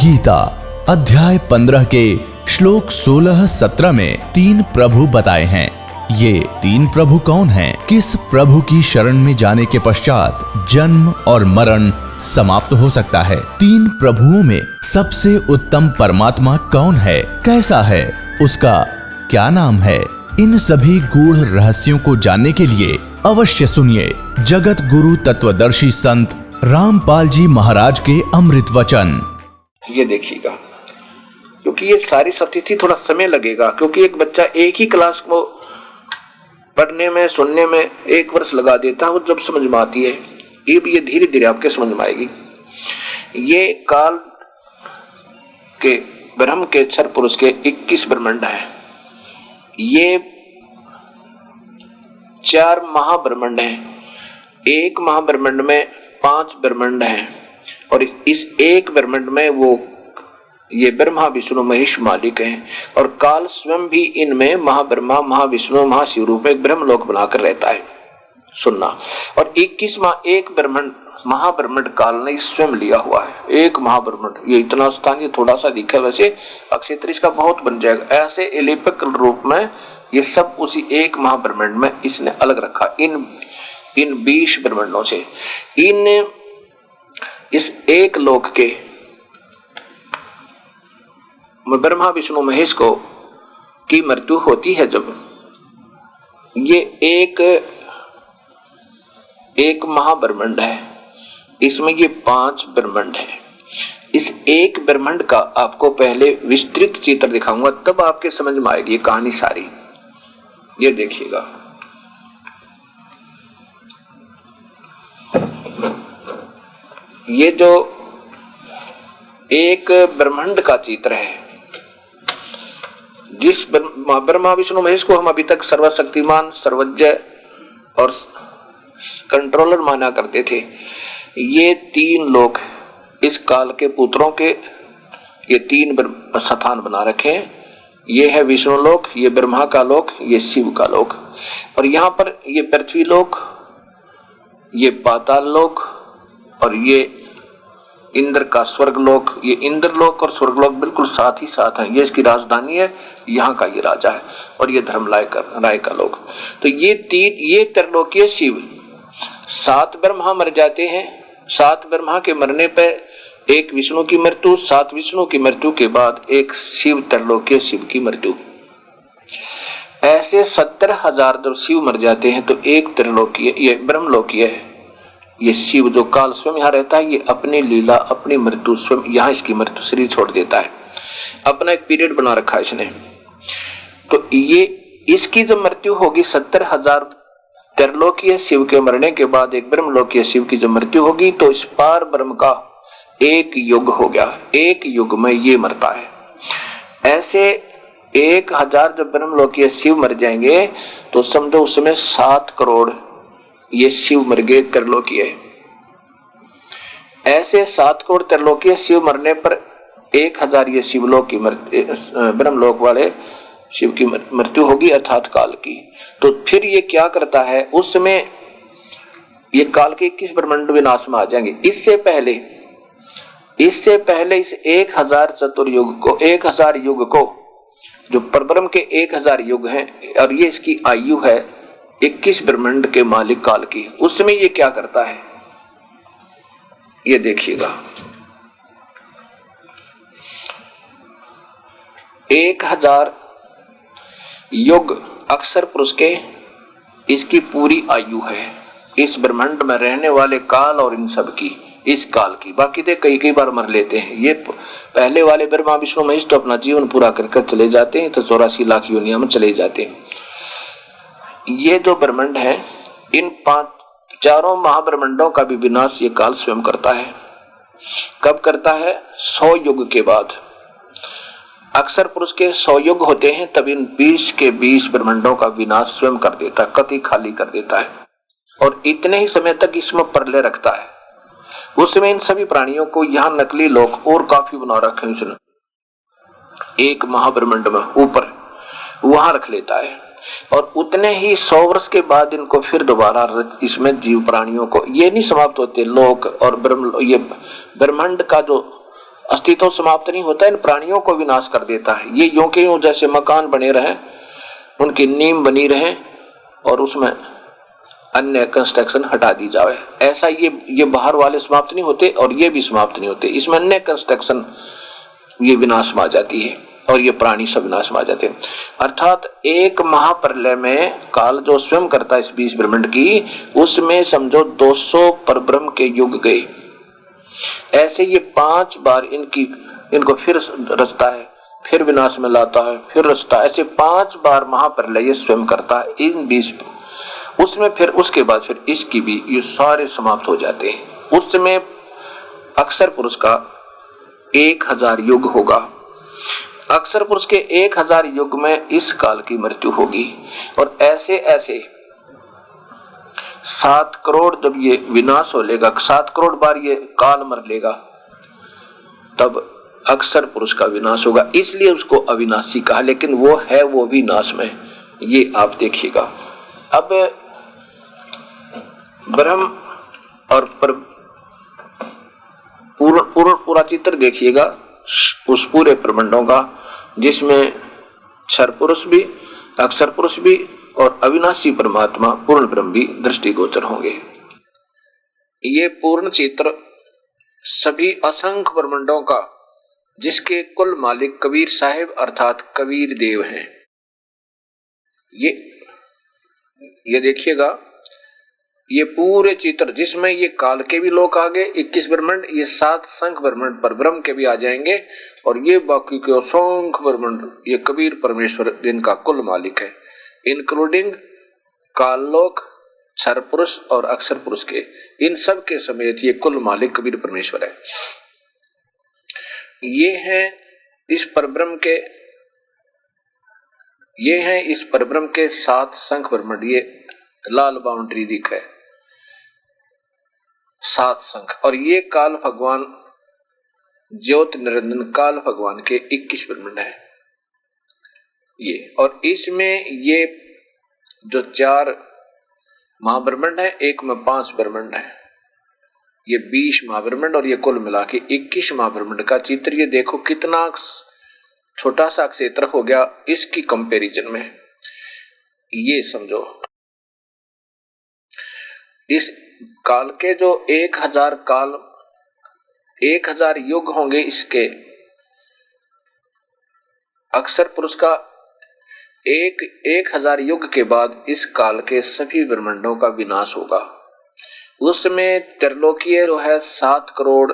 गीता अध्याय 15 के श्लोक 16-17 में 3 प्रभु बताए हैं। ये 3 प्रभु कौन हैं? किस प्रभु की शरण में जाने के पश्चात जन्म और मरण समाप्त हो सकता है? 3 प्रभुओं में सबसे उत्तम परमात्मा कौन है? कैसा है? उसका क्या नाम है? इन सभी गूढ़ रहस्यों को जानने के लिए अवश्य सुनिए जगत गुरु तत्वदर्शी संत रामपाल जी महाराज के अमृत वचन। ये देखिएगा, क्योंकि ये सारी स्थिति थोड़ा समय लगेगा, क्योंकि एक बच्चा एक ही क्लास को पढ़ने में सुनने में 1 वर्ष लगा देता है, वो जब समझ में आती है ये धीरे धीरे आपके समझ में आएगी। ये काल के ब्रह्म के अक्षर पुरुष के 21 ब्रह्मांड है। ये 4 महाब्रह्मांड हैं। एक महाब्रह्मांड में 5 ब्रह्मांड हैं और इस एक ब्रह्मांड में वो ये ब्रह्मा विष्णु महेश मालिक हैं और काल स्वयं भी इनमें महाब्रह्मा महाविष्णु महाशिव रूप में ब्रह्मलोक बनाकर रहता है। सुनना। और 21वां एक ब्रह्मांड महाब्रह्मांड काल ने स्वयं लिया हुआ है। एक महाब्रह्मांड ये इतना स्थान ये थोड़ा सा दिखा, वैसे अक्षय इसका बहुत बन जाएगा। ऐसे एलिपिकल रूप में ये सब उसी एक महाब्रह्मांड में इसने अलग रखा। इन 20 ब्रह्मांडों से इस एक लोक के ब्रह्मा विष्णु महेश को की मृत्यु होती है जब ये एक महाब्रह्मांड है, इसमें ये 5 ब्रह्मांड है। इस एक ब्रह्मांड का आपको पहले विस्तृत चित्र दिखाऊंगा, तब आपके समझ में आएगी ये कहानी सारी। ये देखिएगा, ये जो एक ब्रह्मांड का चित्र है, जिस ब्रह्मा विष्णु महेश को हम अभी तक सर्वशक्तिमान सर्वज्ञ और कंट्रोलर माना करते थे, ये 3 लोग इस काल के पुत्रों के ये 3 स्थान बना रखे हैं। ये है विष्णु लोक, ये ब्रह्मा का लोक, ये शिव का लोक। और यहाँ पर ये पृथ्वी लोक, ये पाताल लोक और ये इंद्र का स्वर्ग लोक। ये इंद्र लोक और स्वर्ग लोक बिल्कुल साथ ही साथ हैं। ये इसकी राजधानी है, यहाँ का ये राजा है और ये धर्मराय का लोक। तो ये त्रिलोकीय शिव 7 ब्रह्मा मर जाते हैं। 7 ब्रह्मा के मरने पर एक विष्णु की मृत्यु, 7 विष्णु की मृत्यु के बाद एक शिव त्रिलोकीय शिव की मृत्यु। ऐसे 70,000 जब शिव मर जाते हैं तो एक त्रिलोकीय ये ब्रह्मलोकीय है। ये शिव जो काल स्वयं यहाँ रहता है, ये अपनी लीला अपनी मृत्यु स्वयं यहाँ इसकी मृत्यु शरीर छोड़ देता है। अपना एक पीरियड बना रखा है इसने। तो ये इसकी जब मृत्यु होगी 70,000 त्रिलोकीय शिव के मरने के बाद एक ब्रह्मलोकीय शिव की जब मृत्यु होगी, तो इस पार ब्रह्म का एक युग हो गया। एक युग में ये मरता है। ऐसे 1000 जब ब्रह्मलोकीय शिव मर जाएंगे तो समझो उसमें 7 करोड़ ये शिव मर गए त्रिलोकीय। ऐसे 7 करोड़ त्रिलोकीय शिव मरने पर 1000 ये शिवलोक की ब्रह्मलोक वाले शिव की मृत्यु होगी, अर्थात काल की। तो फिर ये क्या करता है, उस समय ये काल के 21 ब्रह्मांड विनाश में आ जाएंगे। इससे पहले इस 1000 चतुर्युग को 1000 युग को जो परब्रह्म के 1000 युग हैं और ये इसकी आयु है 21 ब्रह्मांड के मालिक काल की, उसमें ये क्या करता है ये देखिएगा। 1000 युग अक्षर पुरुष के इसकी पूरी आयु है, इस ब्रह्मांड में रहने वाले काल और इन सब की इस काल की। बाकी तो कई बार मर लेते हैं। ये पहले वाले ब्रह्मा विष्णु महेश तो अपना जीवन पूरा कर चले जाते हैं, तो 84 लाख योनियों में चले जाते हैं। ये जो ब्रह्मांड है, इन 4 महाब्रह्मांडों का भी विनाश ये काल स्वयं करता है। कब करता है? 100 युग के बाद। अक्षर पुरुष के 100 युग होते हैं, तब इन 20 के 20 ब्रह्मांडों का विनाश स्वयं कर देता है, कति खाली कर देता है और इतने ही समय तक इसमें प्रलय रखता है। उसमें इन सभी प्राणियों को यहाँ नकली लोक और काफी बना रखे उसने एक महाब्रह्मांड में ऊपर वहां रख लेता है और उतने ही 100 वर्ष के बाद इनको फिर दोबारा इसमें जीव प्राणियों को ये नहीं समाप्त होते लोक और ये ब्रह्मांड का जो अस्तित्व समाप्त नहीं होता, इन प्राणियों को विनाश कर देता है। ये यूं के यूं जैसे मकान बने रहे, उनकी नींव बनी रहे और उसमें अन्य कंस्ट्रक्शन हटा दी जाए, ऐसा ये बाहर वाले समाप्त नहीं होते और ये भी समाप्त नहीं होते, इसमें अन्य कंस्ट्रक्शन ये विनाश में आ जाती है और ये प्राणी सब विनाश में आ जाते हैं। अर्थात एक महाप्रलय में काल जो स्वयं करता है इस 20 ब्रह्मांड की, उसमें समझो 200 परब्रह्म के युग गए। ऐसे ये 5 बार इनको फिर रचता है, फिर विनाश में लाता है, फिर रचता है, ऐसे 5 बार महाप्रलय स्वयं करता है इन 20। उसमें फिर उसके बाद फिर इसकी भी ये सारे समाप्त हो जाते हैं। उस समय अक्षर पुरुष का 1000 युग होगा। अक्षर पुरुष के 1000 युग में इस काल की मृत्यु होगी और ऐसे ऐसे 7 करोड़ जब ये विनाश हो लेगा, 7 करोड़ बार ये काल मर लेगा, तब अक्षर पुरुष का विनाश होगा। इसलिए उसको अविनाशी कहा, लेकिन वो है वो भी नाश में, ये आप देखिएगा। अब ब्रह्म और पूरा चित्र देखिएगा उस पूरे ब्रह्मांडों का, जिसमें क्षर पुरुष भी, अक्षर पुरुष भी और अविनाशी परमात्मा पूर्ण ब्रह्म भी दृष्टिगोचर होंगे। ये पूर्ण चित्र सभी असंख्य ब्रह्मांडों का, जिसके कुल मालिक कबीर साहिब अर्थात कबीर देव हैं। ये देखिएगा, ये पूरे चित्र जिसमें ये काल के भी लोग आ गए 21 ब्रह्मांड, ये 7 संख्य ब्रह्मांड पर ब्रह्म के भी आ जाएंगे और ये बाकी के असंख्य ब्रह्मांड ये कबीर परमेश्वर जिनका कुल मालिक है, इंक्लूडिंग काल लोक, क्षर पुरुष और अक्षर पुरुष के, इन सब के समेत ये कुल मालिक कबीर परमेश्वर है। ये हैं इस परब्रह्म के 7 संख्य ब्रह्मांड। ये लाल बाउंड्री दिख है 7 संख्य, और ये काल भगवान ज्योत निरंजन काल भगवान के 21 ब्रह्मांड है ये। और इसमें ये जो 4 महाब्रह्मांड है, एक में 5 ब्रह्मांड है, ये 20 महाब्रह्मांड और ये कुल मिला के 21 महाब्रह्मांड का चित्र। ये देखो कितना छोटा सा क्षेत्र हो गया इसकी कंपैरिजन में। ये समझो इस काल के जो 1000 युग होंगे, इसके अक्षर पुरुष का 1000 युग के बाद इस काल के सभी ब्रह्मांडों का विनाश होगा। उसमें त्रिलोकीय जो है 7 करोड़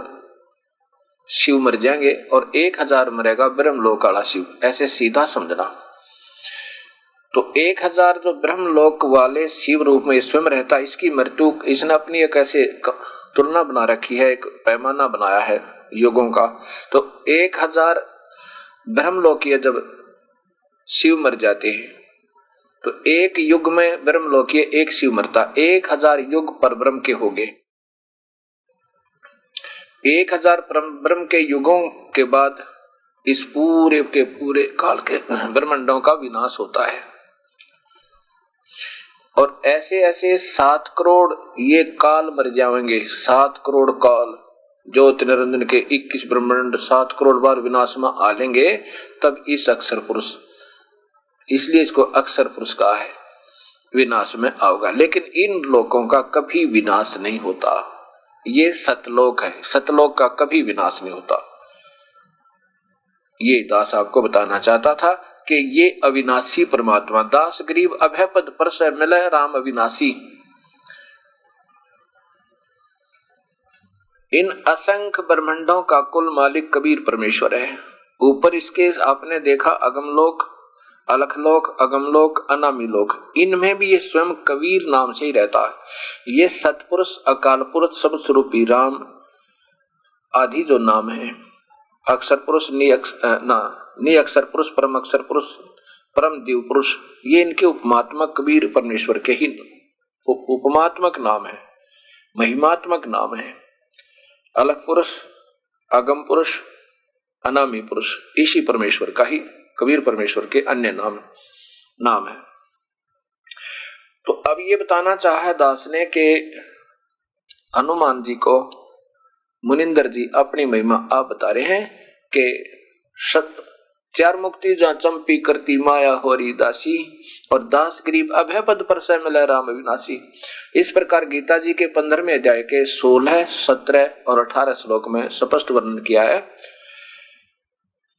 शिव मर जाएंगे और 1000 मरेगा ब्रह्मलोक वाला शिव, ऐसे सीधा समझना। तो 1000 जो ब्रह्मलोक वाले शिव रूप में स्वयं रहता है, इसकी मृत्यु इसने अपनी एक ऐसे तुलना बना रखी है, एक पैमाना बनाया है युगों का। तो 1000 ब्रह्मलोकीय जब शिव मर जाते हैं तो एक युग में ब्रह्मलोकीय एक शिव मरता, 1000 युग पर ब्रह्म के हो गए। 1000 ब्रह्म के युगों के बाद इस पूरे के पूरे काल के ब्रह्मांडों का विनाश होता है। और ऐसे ऐसे 7 करोड़ ये काल मर जाएंगे, 7 करोड़ काल ज्योति निरंजन के 21 ब्रह्मांड 7 करोड़ बार विनाश में आ लेंगे, तब इस अक्षर पुरुष, इसलिए इसको अक्षर पुरुष कहा है, विनाश में आओगा। लेकिन इन लोकों का कभी विनाश नहीं होता। ये सतलोक है, सतलोक का कभी विनाश नहीं होता। ये दास आपको बताना चाहता था कि ये अविनाशी परमात्मा, दास गरीब अभय पद पर से मिले राम अविनाशी। इन असंख्य ब्रह्मांडों का कुल मालिक कबीर परमेश्वर है। ऊपर इसके आपने देखा अगमलोक, अलखलोक, अगमलोक, अनामीलोक, इनमें भी ये स्वयं कबीर नाम से ही रहता है। ये सतपुरुष, अकाल पुरुष, सब स्वरूपी राम आदि जो नाम है, अक्षर पुरुष, नि अक्षर पुरुष, परम अक्षर पुरुष, परम दिव्य पुरुष, ये इनके उपमात्मक कबीर परमेश्वर के ही उपमात्मक नाम है, महिमात्मक नाम है। अलग पुरुष, अगम पुरुष, अनामी पुरुष, इसी परमेश्वर का ही कबीर परमेश्वर के अन्य नाम है। तो अब ये बताना चाहा दास ने कि हनुमान जी को मुनिंदर जी अपनी महिमा आप बता रहे हैं कि चार मुक्ति जहाँ चंपी करती माया होरी दासी, और दास गरीब अभय पद पर से मिले राम अविनाशी। इस प्रकार गीता जी के 15वें अध्याय के 16, 17 और 18 श्लोक में स्पष्ट वर्णन किया है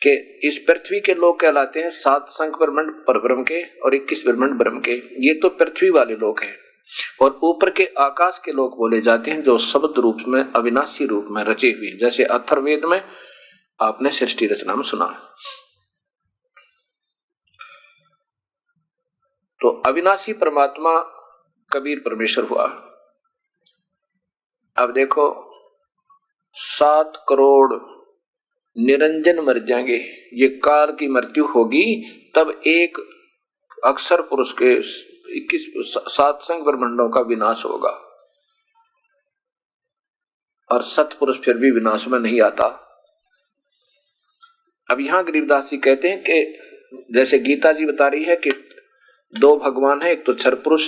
कि इस पृथ्वी के लोग कहलाते हैं 7 संख ब्रह्मांड परब्रह्म के और 21 ब्रह्मांड ब्रह्म के। ये तो पृथ्वी वाले लोग हैं। और ऊपर के आकाश के लोग बोले जाते हैं जो शब्द रूप में अविनाशी रूप में रचे हुए, जैसे अथर्ववेद में आपने सृष्टि रचना में सुना। तो अविनाशी परमात्मा कबीर परमेश्वर हुआ। अब देखो 7 करोड़ निरंजन मर जाएंगे, ये काल की मृत्यु होगी, तब एक अक्षर पुरुष के 7 संग ब्रह्मांडों का विनाश होगा। और सतपुरुष फिर भी विनाश में नहीं आता। अब यहां गरीबदास जी कहते हैं कि जैसे गीता जी बता रही है कि 2 भगवान है, एक तो क्षर पुरुष,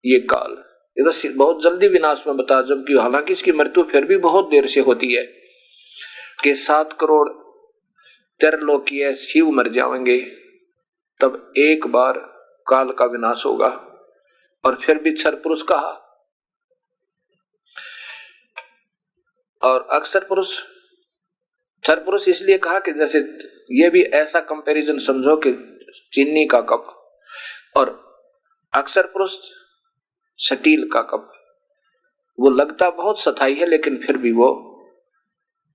ये काल, ये तो बहुत जल्दी विनाश में बता, जबकि हालांकि इसकी मृत्यु फिर भी बहुत देर से होती है कि 7 करोड़ त्रिलोकीय शिव मर जाएंगे, तब एक बार काल का विनाश होगा। और फिर भी क्षर पुरुष कहा। और अक्षर पुरुष, क्षर पुरुष इसलिए कहा कि जैसे ये भी ऐसा कंपैरिजन समझो कि चीनी का कप और अक्षर पुरुष स्टील का कप, वो लगता बहुत सथाई है लेकिन फिर भी वो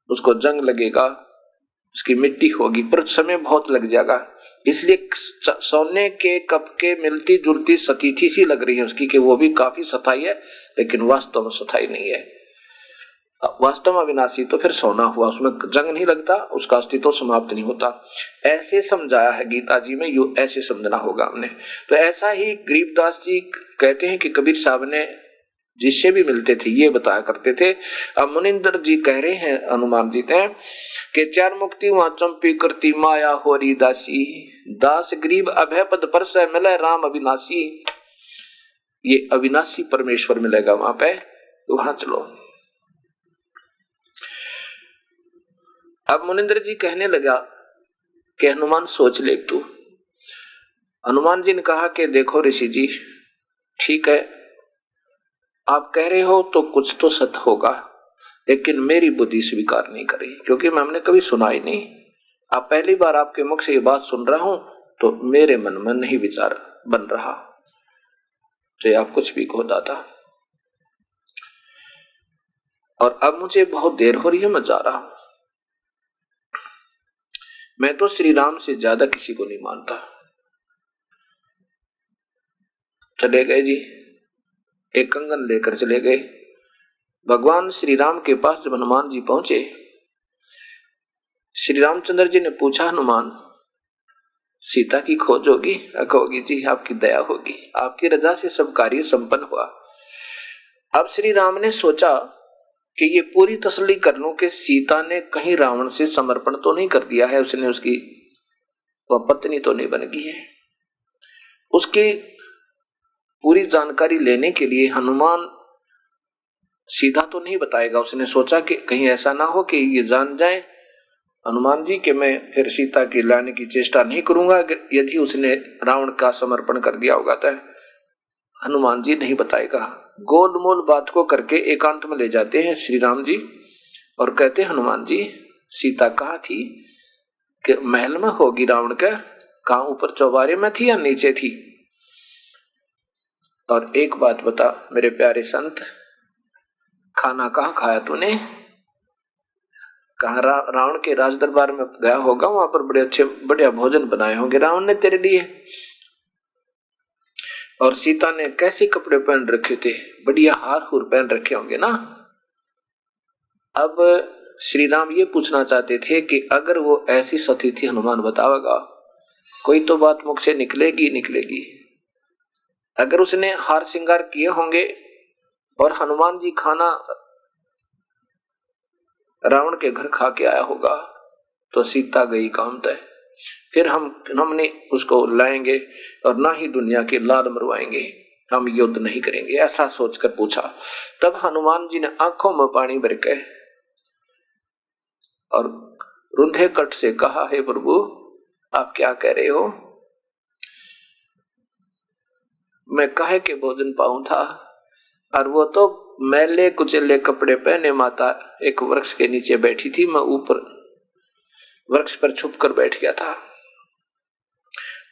उसको जंग लगेगा, उसकी मिट्टी होगी, पर समय बहुत लग जाएगा। इसलिए सोने के कप के मिलती जुलती सतीथी सी लग रही है उसकी कि वो भी काफी सथाई है, लेकिन वास्तव में सथाई नहीं है। वास्तव में अविनाशी तो फिर सोना हुआ, उसमें जंग नहीं लगता, उसका अस्तित्व समाप्त नहीं होता। ऐसे समझाया है गीता जी में, यू ऐसे समझना होगा हमने। तो ऐसा ही गरीबदास जी कहते हैं कि कबीर साहब ने जिससे भी मिलते थे ये बताया करते थे। अब मुनिंदर जी कह रहे हैं, हनुमान जी ने कि 4 मुक्ति वहां चंपी करती माया होरी दासी, दास गरीब अभय पद पर से मिले राम अविनाशी। ये अविनाशी परमेश्वर मिलेगा वहां पे, वहां चलो। अब मुनिंदर जी कहने लगा कि हनुमान सोच ले तू। हनुमान जी ने कहा कि देखो ऋषि जी, ठीक है आप कह रहे हो तो कुछ तो सत्य होगा, लेकिन मेरी बुद्धि स्वीकार नहीं करी, क्योंकि हमने कभी सुना ही नहीं। अब पहली बार आपके मुख से ये बात सुन रहा हूं तो मेरे मन में नहीं विचार बन रहा, चाहे आप कुछ भी कहो दादा। और अब मुझे बहुत देर हो रही है, मैं जा रहा हूं। मैं तो श्री राम से ज्यादा किसी को नहीं मानता। चले गए जी, एक कंगन लेकर चले गए। भगवान श्री राम के पास जब हनुमान जी पहुंचे, श्री रामचंद्र जी ने पूछा, हनुमान सीता की खोज होगी? होगी जी, आपकी दया होगी, आपकी रजा से सब कार्य संपन्न हुआ। अब श्री राम ने सोचा कि ये पूरी तसल्ली कर लूं कि सीता ने कहीं रावण से समर्पण तो नहीं कर दिया है, उसने उसकी वह पत्नी तो नहीं बन गई है। उसकी पूरी जानकारी लेने के लिए हनुमान सीधा तो नहीं बताएगा। उसने सोचा कि कहीं ऐसा ना हो कि ये जान जाए हनुमान जी कि मैं फिर सीता की लाने की चेष्टा नहीं करूंगा यदि उसने रावण का समर्पण कर दिया होगा। तो हनुमान जी नहीं बताएगा। गोलमोल बात को करके एकांत में ले जाते हैं श्री राम जी और कहते हैं, हनुमान जी सीता कहाँ थी? कि महल में होगी रावण का, कहाँ ऊपर चौबारे में थी या नीचे थी? और एक बात बता मेरे प्यारे संत, खाना कहाँ खाया तूने? कहाँ रावण के राज दरबार में गया होगा, वहां पर बड़े अच्छे बढ़िया भोजन बनाए होंगे रावण ने तेरे लिए। और सीता ने कैसे कपड़े पहन रखे थे? बढ़िया हार हुर पहन रखे होंगे ना। अब श्री राम ये पूछना चाहते थे कि अगर वो ऐसी सती थी, हनुमान बतावेगा, कोई तो बात मुख से निकलेगी निकलेगी। अगर उसने हार श्रृंगार किए होंगे और हनुमान जी खाना रावण के घर खा के आया होगा तो सीता गई काम तय। फिर हमने उसको लाएंगे और ना ही दुनिया के लाल मरवाएंगे। हम युद्ध नहीं करेंगे, ऐसा सोचकर पूछा। तब हनुमान जी ने आंखों में पानी भर के और रुंधे कट से कहा, हे प्रभु आप क्या कह रहे हो? मैं काहे के भोजन पाऊं था? और वो तो मैले कुचले कपड़े पहने माता एक वृक्ष के नीचे बैठी थी, मैं ऊपर वृक्ष पर छुप कर बैठ गया था।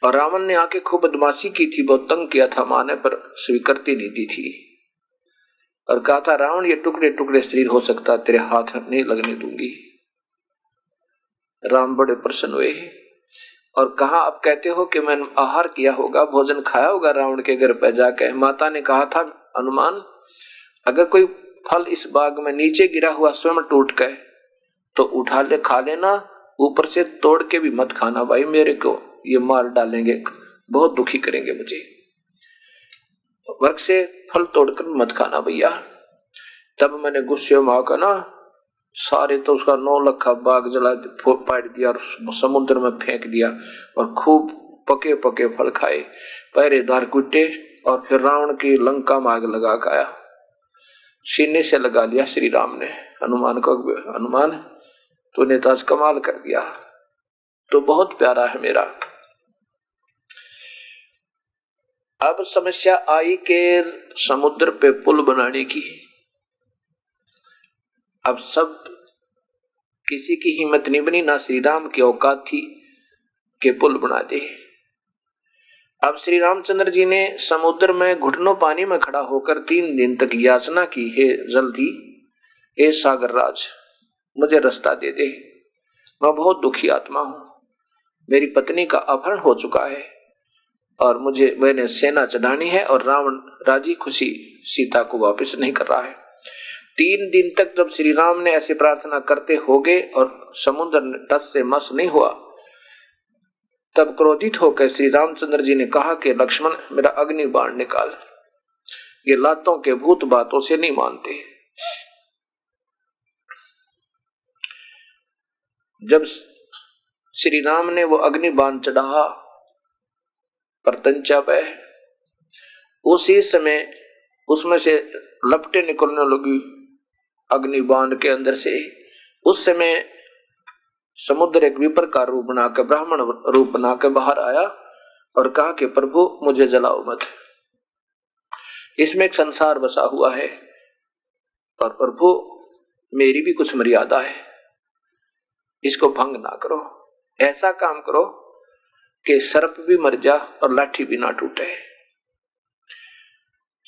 और रावण ने आके खूब बदमाशी की थी, बहुत तंग किया था माँ ने, पर स्वीकृति नहीं दी थी और कहा था, रावण ये टुकड़े टुकड़े शरीर हो सकता, तेरे हाथ नहीं लगने दूंगी। राम बड़े प्रसन्न हुए और कहा, अब कहते हो कि मैंने आहार किया होगा, भोजन खाया होगा रावण के घर पर जाके। माता ने कहा था, हनुमान अगर कोई फल इस बाग में नीचे गिरा हुआ स्वयं टूट गए तो उठा ले खा लेना, ऊपर से तोड़ के भी मत खाना भाई, मेरे को ये मार डालेंगे, बहुत दुखी करेंगे मुझे। वृक्ष से फल तोड़कर मत खाना भैया। तब मैंने गुस्से में आकर ना सारे तो उसका 9 लाख बाग जला पाट दिया और समुद्र में फेंक दिया और खूब पके पके फल खाए, पहरेदार कुटे और फिर रावण की लंका में आग लगा खाया। सीने से लगा लिया श्री राम ने हनुमान को, हनुमान तूने तो आज कमाल कर दिया, तो बहुत प्यारा है मेरा। अब समस्या आई कि समुद्र पे पुल बनाने की। अब सब किसी की हिम्मत नहीं बनी, ना श्री राम की औकात थी कि पुल बना दे। अब श्री रामचंद्र जी ने समुद्र में घुटनों पानी में खड़ा होकर 3 दिन तक याचना की, हे जल्दी, हे सागर राज मुझे रास्ता दे दे, मैं बहुत दुखी आत्मा हूं, मेरी पत्नी का अपहरण हो चुका है और मैंने सेना चढ़ानी है और रावण राजी खुशी सीता को वापस नहीं कर रहा है। 3 दिन तक जब श्री राम ने ऐसे प्रार्थना करते हो गए और समुद्र टस से मस नहीं हुआ, तब क्रोधित होकर श्री रामचंद्र जी ने कहा कि लक्ष्मण मेरा अग्नि बाण निकाल, ये लातों के भूत बातों से नहीं मानते। जब श्री राम ने वो अग्नि बाण चढ़ा परतंचा पे, उसी समय उसमें से लपटें निकलने लगी अग्नि बाण के अंदर से। उस समय समुद्र एक विपर का रूप बनाकर, ब्राह्मण रूप बनाकर बाहर आया और कहा कि प्रभु मुझे जलाओ मत, इसमें एक संसार बसा हुआ है और प्रभु मेरी भी कुछ मर्यादा है, इसको भंग ना करो, ऐसा काम करो कि सर्प भी मर जा और लाठी भी ना टूटे।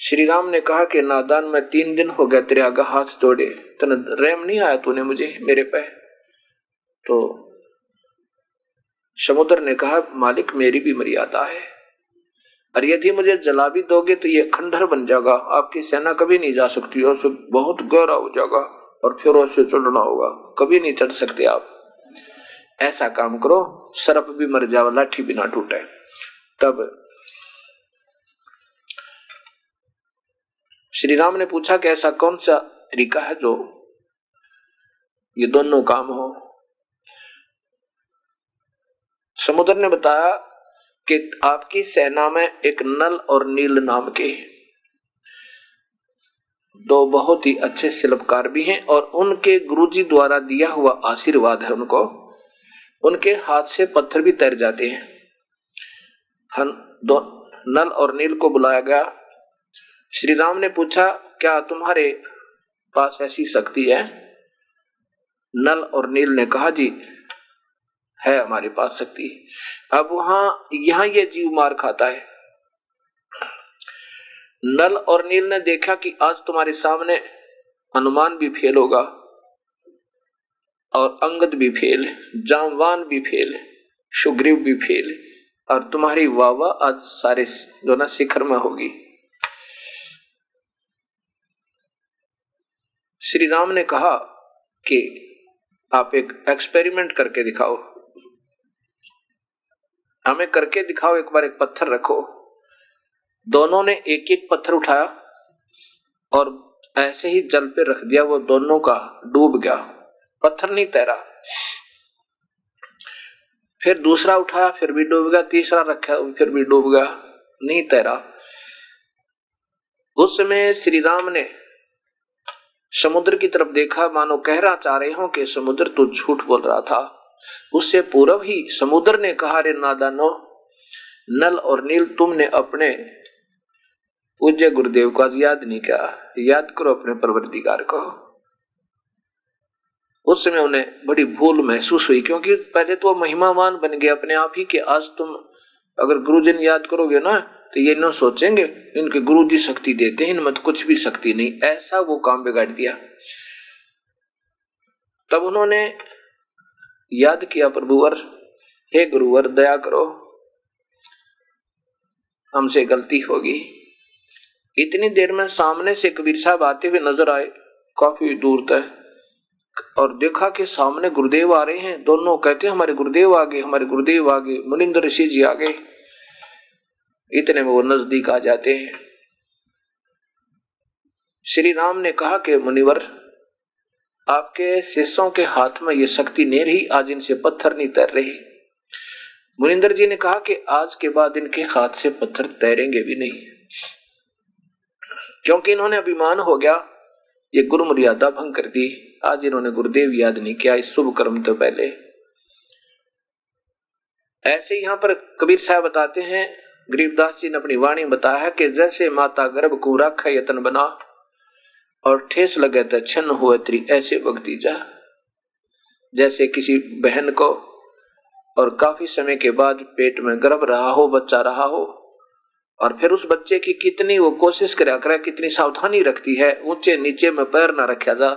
श्री राम ने कहा कि नादान, मैं 3 दिन हो गया तेरे आगे हाथ जोड़े, तने रेम नहीं आया तूने मुझे मेरे पे? तो समुद्र ने कहा, मालिक मेरी भी मर्यादा है, और यदि मुझे जला भी दोगे तो ये खंडहर बन जाएगा, आपकी सेना कभी नहीं जा सकती और फिर बहुत गहरा हो जाएगा और फिर उससे चढ़ना होगा, कभी नहीं चढ़ सकते आप। ऐसा काम करो सर्प भी मर जाए लाठी भी ना टूटे। तब श्री राम ने पूछा कि ऐसा कौन सा तरीका है जो ये दोनों काम हो? समुद्र ने बताया कि आपकी सेना में एक नल और नील नाम के 2 बहुत ही अच्छे शिल्पकार भी हैं और उनके गुरुजी द्वारा दिया हुआ आशीर्वाद है उनको, उनके हाथ से पत्थर भी तैर जाते हैं। नल और नील को बुलाया गया। श्री राम ने पूछा, क्या तुम्हारे पास ऐसी शक्ति है? नल और नील ने कहा, जी है हमारे पास शक्ति। अब यहाँ ये जीव मार खाता है। नल और नील ने देखा कि आज तुम्हारे सामने हनुमान भी फेल होगा और अंगद भी फेल, जामवान भी फेल, सुग्रीव भी फेल, और तुम्हारी वाह आज सारे जो ना शिखर में होगी। श्री राम ने कहा कि आप एक एक्सपेरिमेंट करके दिखाओ, हमें करके दिखाओ, एक बार एक पत्थर रखो। दोनों ने एक एक पत्थर उठाया और ऐसे ही जल पे रख दिया, वो दोनों का डूब गया, पत्थर नहीं तैरा। फिर दूसरा उठाया, फिर भी डूब गया, तीसरा रखा फिर भी डूब गया, नहीं तैरा। उस समय श्री राम ने समुद्र की तरफ देखा, मानो कहना चाह रहे हो कि समुद्र तो झूठ बोल रहा था। उससे पूर्व ही समुद्र ने कहा, रे नादानो, नल और नील, तुमने अपने पूज्य गुरुदेव को आज याद नहीं किया, याद करो अपने परवरदिगार को। उस समय उन्हें बड़ी भूल महसूस हुई, क्योंकि पहले तो महिमावान बन गए अपने आप ही कि आज तुम अगर गुरुजन याद करोगे ना तो ये न सोचेंगे इनके गुरु जी शक्ति देते हैं, इनमें तो कुछ भी शक्ति नहीं, ऐसा वो काम बिगाड़ दिया। तब उन्होंने याद किया, प्रभुवर, हे गुरुवर, दया करो, हमसे गलती होगी। इतनी देर में सामने से कबीर साहब आते हुए नजर आए, काफी दूर तक, और देखा कि सामने गुरुदेव आ रहे हैं। दोनों कहते हैं, हमारे गुरुदेव आ गए, हमारे गुरुदेव आ गए, मुनिंदर ऋषि जी आ गए। इतने में वो नजदीक आ जाते हैं। श्री राम ने कहा कि मुनिवर, आपके शिष्यों के हाथ में ये शक्ति नहीं रही, आज इनसे पत्थर नहीं तैर रहे। मुनिंदर जी ने कहा कि आज के बाद इनके हाथ से पत्थर तैरेंगे भी नहीं, क्योंकि इन्होंने अभिमान हो गया, ये गुरु मर्यादा भंग कर दी। आज इन्होंने गुरुदेव याद नहीं किया इस शुभ कर्म तो पहले। ऐसे यहां पर कबीर साहब बताते हैं, गरीबदास जी ने अपनी वाणी बताया है कि जैसे माता गर्भ को राखा यतन बना और ठेस लगे तो छन्न हुए त्री ऐसे भक्ति जा। जैसे किसी बहन को और काफी समय के बाद पेट में गर्भ रहा हो, बच्चा रहा हो, और फिर उस बच्चे की कितनी वो कोशिश करा करे, कितनी सावधानी रखती है, ऊंचे नीचे में पैर ना रखा जा,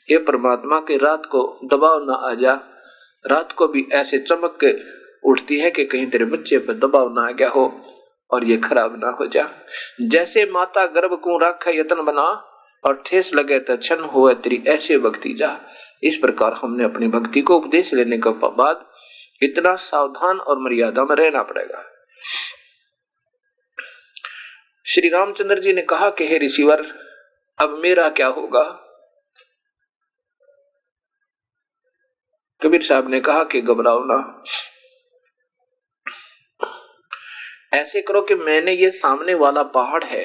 ये परमात्मा के रात को दबाव ना आ जा, रात को भी ऐसे चमक के उठती है कि कहीं तेरे बच्चे पर दबाव ना आ गया हो और ये खराब ना हो जा। जैसे माता गर्भ को राखा यतन बना और ठेस लगे तो छन हो तेरी ऐसे भक्ति जा। इस प्रकार हमने अपनी भक्ति को उपदेश लेने के बाद इतना सावधान और मर्यादा में रहना पड़ेगा। श्री रामचंद्र जी ने कहा कि हे ऋषिवर, अब मेरा क्या होगा? कबीर साहब ने कहा कि घबराओ ना, ऐसे करो कि मैंने ये सामने वाला पहाड़ है,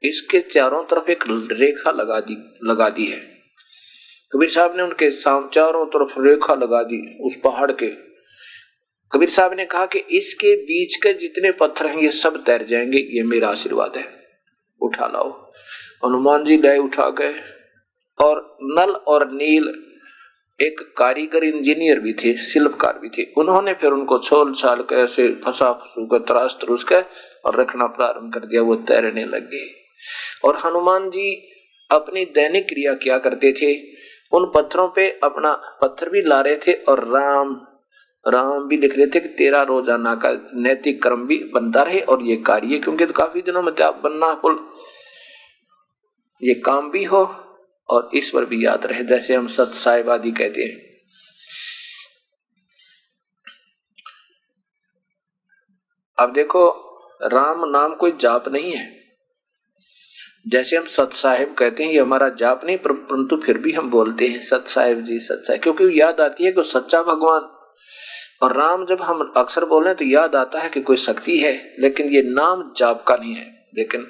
इसके चारों तरफ एक रेखा लगा दी है। कबीर साहब ने उनके चारों तरफ रेखा लगा दी उस पहाड़ के। कबीर साहब ने कहा कि इसके बीच के जितने पत्थर हैं ये सब तैर जाएंगे, ये मेरा आशीर्वाद है, उठा लाओ। हनुमान जी लाए, उठा गए। और नल और नील एक कारीगर इंजीनियर भी थे, शिल्पकार भी थे, उन्होंने फिर उनको छोल छाल कर ऐसे फंसा फंसू कर तराश तरूस कर और रखना प्रारंभ कर दिया, वो तैरने लग गए। और हनुमान जी अपनी दैनिक क्रिया क्या करते थे, उन पत्थरों पे अपना पत्थर भी ला रहे थे और राम भी लिख रहे थे कि तेरा रोजाना का नैतिक कर्म भी बनता रहे और ये कार्य, क्योंकि तो काफी दिनों में बनना पुल, ये काम भी हो और ईश्वर भी याद रहे, जैसे हम सत साहिब आदि कहते हैं। अब देखो, राम नाम कोई जाप नहीं है, जैसे हम सत साहिब कहते हैं, ये हमारा जाप नहीं, परंतु फिर भी हम बोलते हैं सत साहिब जी, सत साहिब, क्योंकि याद आती है कि सच्चा भगवान। और राम जब हम अक्सर बोले तो याद आता है कि कोई शक्ति है, लेकिन ये नाम जाप का नहीं है। लेकिन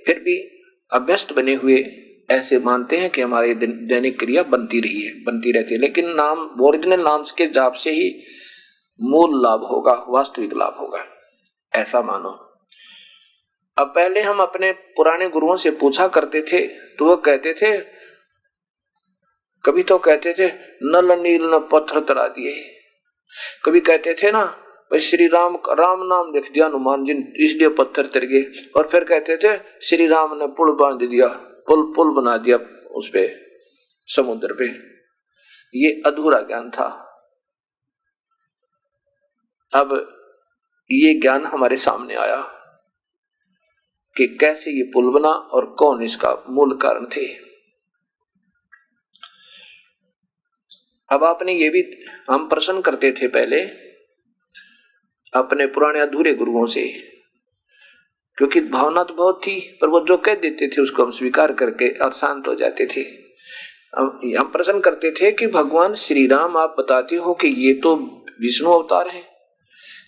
फिर भी अभ्यस्त बने हुए ऐसे मानते हैं कि हमारी दैनिक क्रिया बनती रहती है, लेकिन नाम ओरिजिनल नाम के जाप से ही मूल लाभ होगा, वास्तविक लाभ होगा, ऐसा मानो। अब पहले हम अपने पुराने गुरुओं से पूछा करते थे तो वो कहते थे, कभी तो कहते थे नल नील न पत्थर तरा दिए, कभी कहते थे ना श्री राम नाम लिख दिया हनुमान जी इसलिए पत्थर तर गए, और फिर कहते थे श्री राम ने पुल बांध दिया, पुल बना दिया उस पे समुद्र पे। ये अधूरा ज्ञान था। अब ये ज्ञान हमारे सामने आया कि कैसे ये पुल बना और कौन इसका मूल कारण थे। अब आपने ये भी, हम प्रश्न करते थे पहले अपने पुराने अधूरे गुरुओं से, क्योंकि भावना तो बहुत थी, पर वो जो कह देते थे उसको हम स्वीकार करके और शांत हो जाते थे। हम प्रश्न करते थे कि भगवान श्री राम आप बताते हो कि ये तो विष्णु अवतार हैं,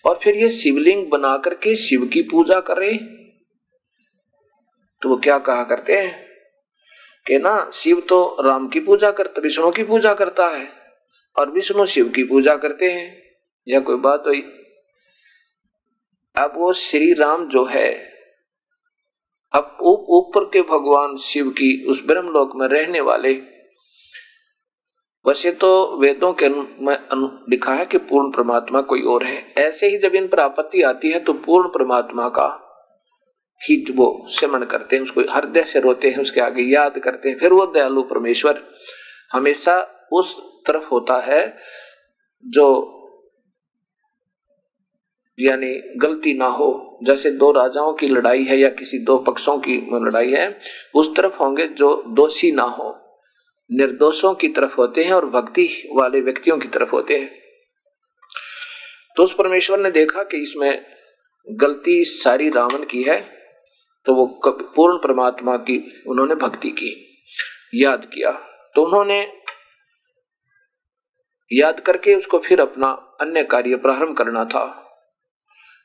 और फिर ये शिवलिंग बना करके शिव की पूजा कर रहे, तो वो क्या कहा करते हैं कि ना शिव तो राम की पूजा करता, विष्णु की पूजा करता है और विष्णु शिव की पूजा करते हैं, या कोई बात हुई। अब वो श्री राम जो है, अब ऊपर के भगवान शिव की उस ब्रह्मलोक में रहने वाले, वैसे तो वेदों के में लिखा है कि पूर्ण परमात्मा कोई और है। ऐसे ही जब इन पर आपत्ति आती है तो पूर्ण परमात्मा का ही वो सिमरण करते हैं, उसको हृदय से रोते हैं, उसके आगे याद करते हैं। फिर वो दयालु परमेश्वर हमेशा उस तरफ होता है जो यानी गलती ना हो। जैसे दो राजाओं की लड़ाई है या किसी दो पक्षों की लड़ाई है, उस तरफ होंगे जो दोषी ना हो, निर्दोषों की तरफ होते हैं और भक्ति वाले व्यक्तियों की तरफ होते हैं। तो उस परमेश्वर ने देखा कि इसमें गलती सारी रावण की है, तो वो पूर्ण परमात्मा की उन्होंने भक्ति की, याद किया। तो उन्होंने याद करके उसको फिर अपना अन्य कार्य प्रारंभ करना था।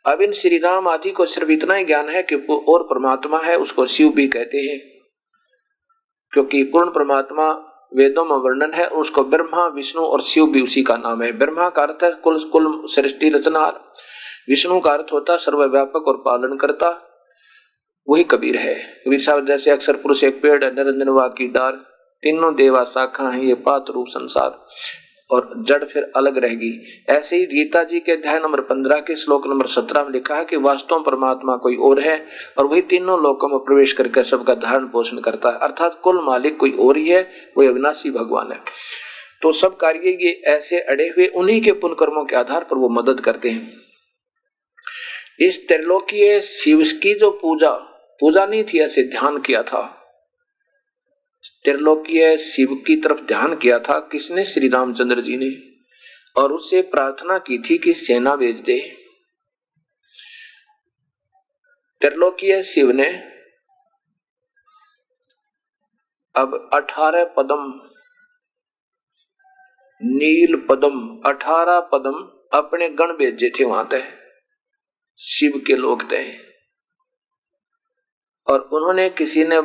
अब इन श्री राम आदि को सिर्फ इतना ही ज्ञान है कि और परमात्मा है, उसको शिव भी कहते हैं, क्योंकि पूर्ण परमात्मा वेदों में वर्णन है, उसको ब्रह्मा विष्णु और शिव भी उसी का नाम है। ब्रह्मा का अर्थ है कुल सृष्टि रचनहार, विष्णु का अर्थ होता सर्वव्यापक और पालन करता, वही कबीर है। कबीर साहब जैसे अक्षर पुरुष एक पेड़ है, निरंजन वा की डार, तीनों देवा शाखा है, ये पात रूप संसार, और जड़ फिर अलग रहेगी। ऐसे ही गीता जी के अध्याय नंबर 15 के श्लोक नंबर 17 में लिखा है कि वास्तव परमात्मा कोई और है और वही तीनों लोकों में प्रवेश करके सबका धारण पोषण करता है, अर्थात कुल मालिक कोई और ही है, वही अविनाशी भगवान है। तो सब कार्य ये ऐसे अड़े हुए उन्हीं के पुण्य कर्मों के आधार पर वो मदद करते हैं। इस त्रिलोकीय शिव की जो पूजा नहीं थी, ऐसे ध्यान किया था, त्रिलोकीय शिव की तरफ ध्यान किया था किसने? श्री रामचंद्र जी ने, और उससे प्रार्थना की थी कि सेना भेज दे। त्रिलोकीय शिव ने अब 18 पदम नील पदम 18 पदम अपने गण भेजे थे वहां तक, शिव के लोग थे, और उन्होंने किसी ने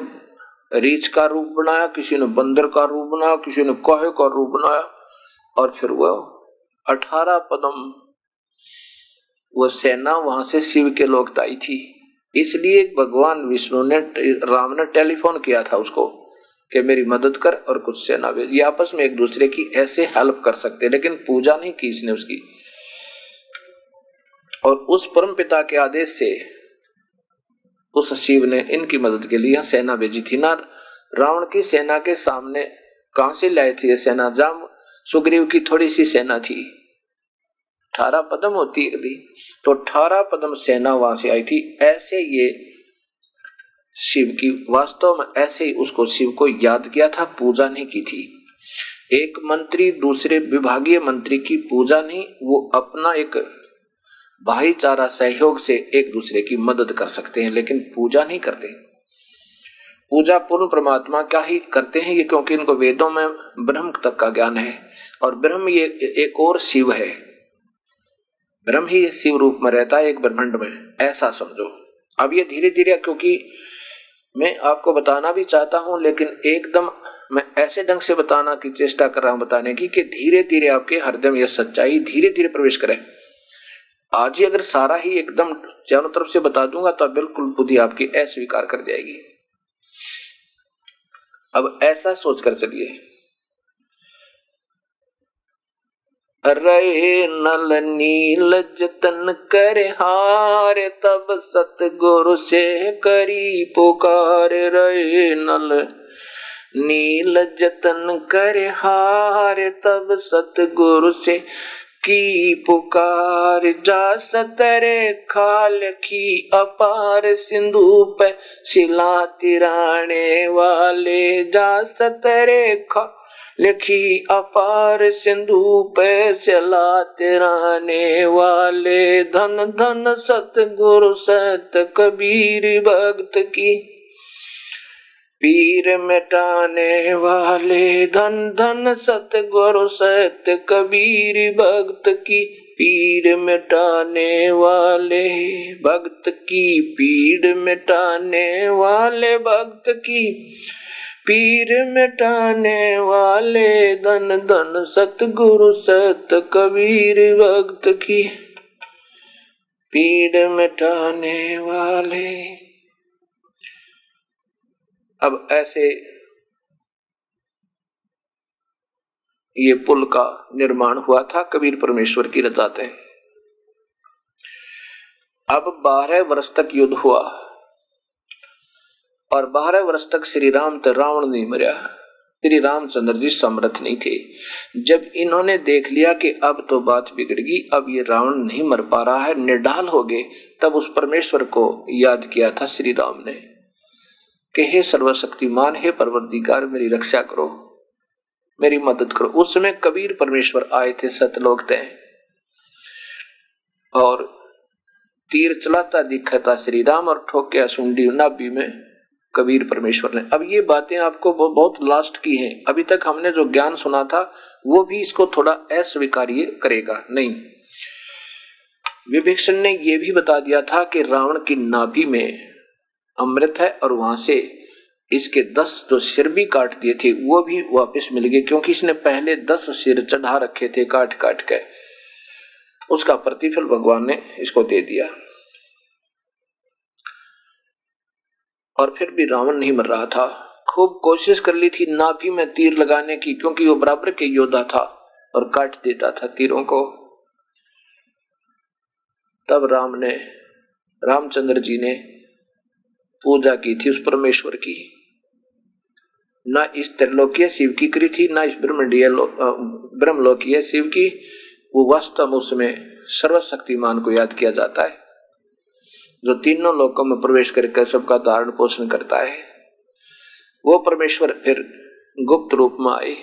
रीछ का रूप बनाया, किसी ने बंदर का रूप बनाया, किसी ने कोहे का रूप बनाया, और फिर वो 18 पदम वो सेना वहां से शिव के लोग आई थी। इसलिए भगवान विष्णु ने राम ने टेलीफोन किया था उसको कि मेरी मदद कर और कुछ सेना भेज। ये आपस में एक दूसरे की ऐसे हेल्प कर सकते, लेकिन पूजा नहीं की इसने उसकी। और उस परम पिता के आदेश से उस शिव ने इनकी मदद के लिए सेना भेजी थी ना। रावण की सेना के सामने कहां से लाई थी ये सेना? जब सुग्रीव की थोड़ी सी सेना थी, 18 पदम होती है, तो 18 पदम सेना वहां से आई थी। ऐसे ये शिव की वास्तव में ऐसे ही उसको शिव को याद किया था, पूजा नहीं की थी। एक मंत्री दूसरे विभागीय मंत्री की पूजा नहीं, वो अपना एक भाईचारा सहयोग से एक दूसरे की मदद कर सकते हैं, लेकिन पूजा नहीं करते। पूजा पूर्ण परमात्मा का ही करते हैं ये, क्योंकि इनको वेदों में ब्रह्म तक का ज्ञान है, और ब्रह्म ये एक और शिव है, ब्रह्म ही शिव रूप में रहता है एक ब्रह्मांड में, ऐसा समझो। अब ये धीरे धीरे, क्योंकि मैं आपको बताना भी चाहता हूं, लेकिन एकदम मैं ऐसे ढंग से बताना की चेष्टा कर रहा हूं बताने की कि धीरे धीरे आपके हृदय में यह सच्चाई धीरे धीरे प्रवेश करे। आज ही अगर सारा ही एकदम चारों तरफ से बता दूंगा तो बिल्कुल बुद्धि आपकी अस्वीकार कर जाएगी। अब ऐसा सोचकर चलिए, रहे नल नील जतन कर हार, तब सतगुरु से करी पुकार। रहे नल नील जतन कर हार, तब सतगुरु से की पुकार। जा सतरे खाल की अपार, सिंधु पे शिला तिराने वाले। जा सतरे खाल लिखी अपार, सिंधु पे शिला तिराने वाले। धन धन सतगुरु सत कबीर भक्त की, पीर मिटाने वाले। धन धन सतगुरु सत कबीर भक्त की, पीड़ मिटाने वाले भक्त की, पीड़ मिटाने वाले भक्त की, पीर मिटाने वाले, धन धन सतगुरु सत कबीर भक्त की, पीड़ मिटाने वाले। अब ऐसे ये पुल का निर्माण हुआ था कबीर परमेश्वर की रजाते। अब 12 वर्ष तक युद्ध हुआ और 12 वर्ष तक श्री राम तो रावण नहीं मरा। श्री रामचंद्र जी समर्थ नहीं थे। जब इन्होंने देख लिया कि अब तो बात बिगड़ गई, अब ये रावण नहीं मर पा रहा है, निढाल हो गए, तब उस परमेश्वर को याद किया था श्री राम ने कि हे सर्वशक्तिमान, हे परवरदिगार, मेरी रक्षा करो, मेरी मदद करो। उस समय कबीर परमेश्वर आए थे सतलोक तय और तीर चलाता दिखा था श्री राम और ठोकिया सुंडी नाभि में कबीर परमेश्वर ने। अब ये बातें आपको बहुत लास्ट की हैं, अभी तक हमने जो ज्ञान सुना था वो भी इसको थोड़ा अस्वीकार्य करेगा नहीं। विभीषण ने ये भी बता दिया था कि रावण की नाभि में अमृत है और वहां से इसके 10 जो सिर भी काट दिए थे वो भी वापस मिल गए, क्योंकि इसने पहले 10 सिर चढ़ा रखे थे काट काट के। उसका प्रतिफल भगवान ने इसको दे दिया। और फिर भी रावण नहीं मर रहा था। खूब कोशिश कर ली थी नाभि में तीर लगाने की, क्योंकि वो बराबर के योद्धा था और काट देता था तीरों को। तब रामचंद्र जी ने पूजा की थी उस परमेश्वर की। ना इस त्रिलोकीय शिव की करी थी, ना इस ब्रह्मलोकीय शिव की। वो वास्तव में उसमें सर्वशक्तिमान को याद किया जाता है, जो तीनों लोकों में प्रवेश करके सबका धारण पोषण करता है। वो परमेश्वर फिर गुप्त रूप में आए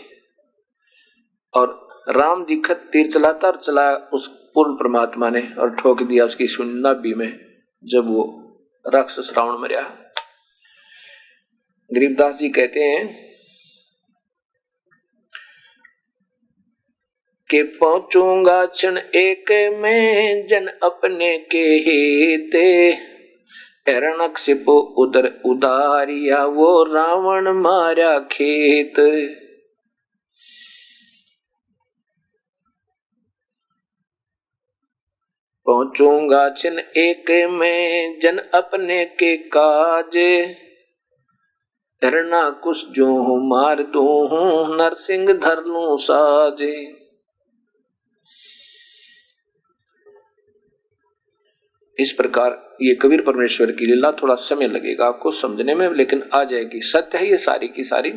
और राम दिखत तीर चलाता और चलाया उस पूर्ण परमात्मा ने और ठोक दिया उसकी नाभि में, जब वो राक्षस रावण मरा। गरीबदास जी कहते हैं कि पहुंचूंगा क्षण एक में जन अपने के हेते, हिरण्यकशिपु उदर उदारिया वो रावण मारा खेत। पहुंचूंगा क्षण एक में जन अपने के काज, हिरण्यकुश जो मार दूं नरसिंह धर लूं साजे। इस प्रकार ये कबीर परमेश्वर की लीला, थोड़ा समय लगेगा आपको समझने में, लेकिन आ जाएगी। सत्य है ये सारी की सारी।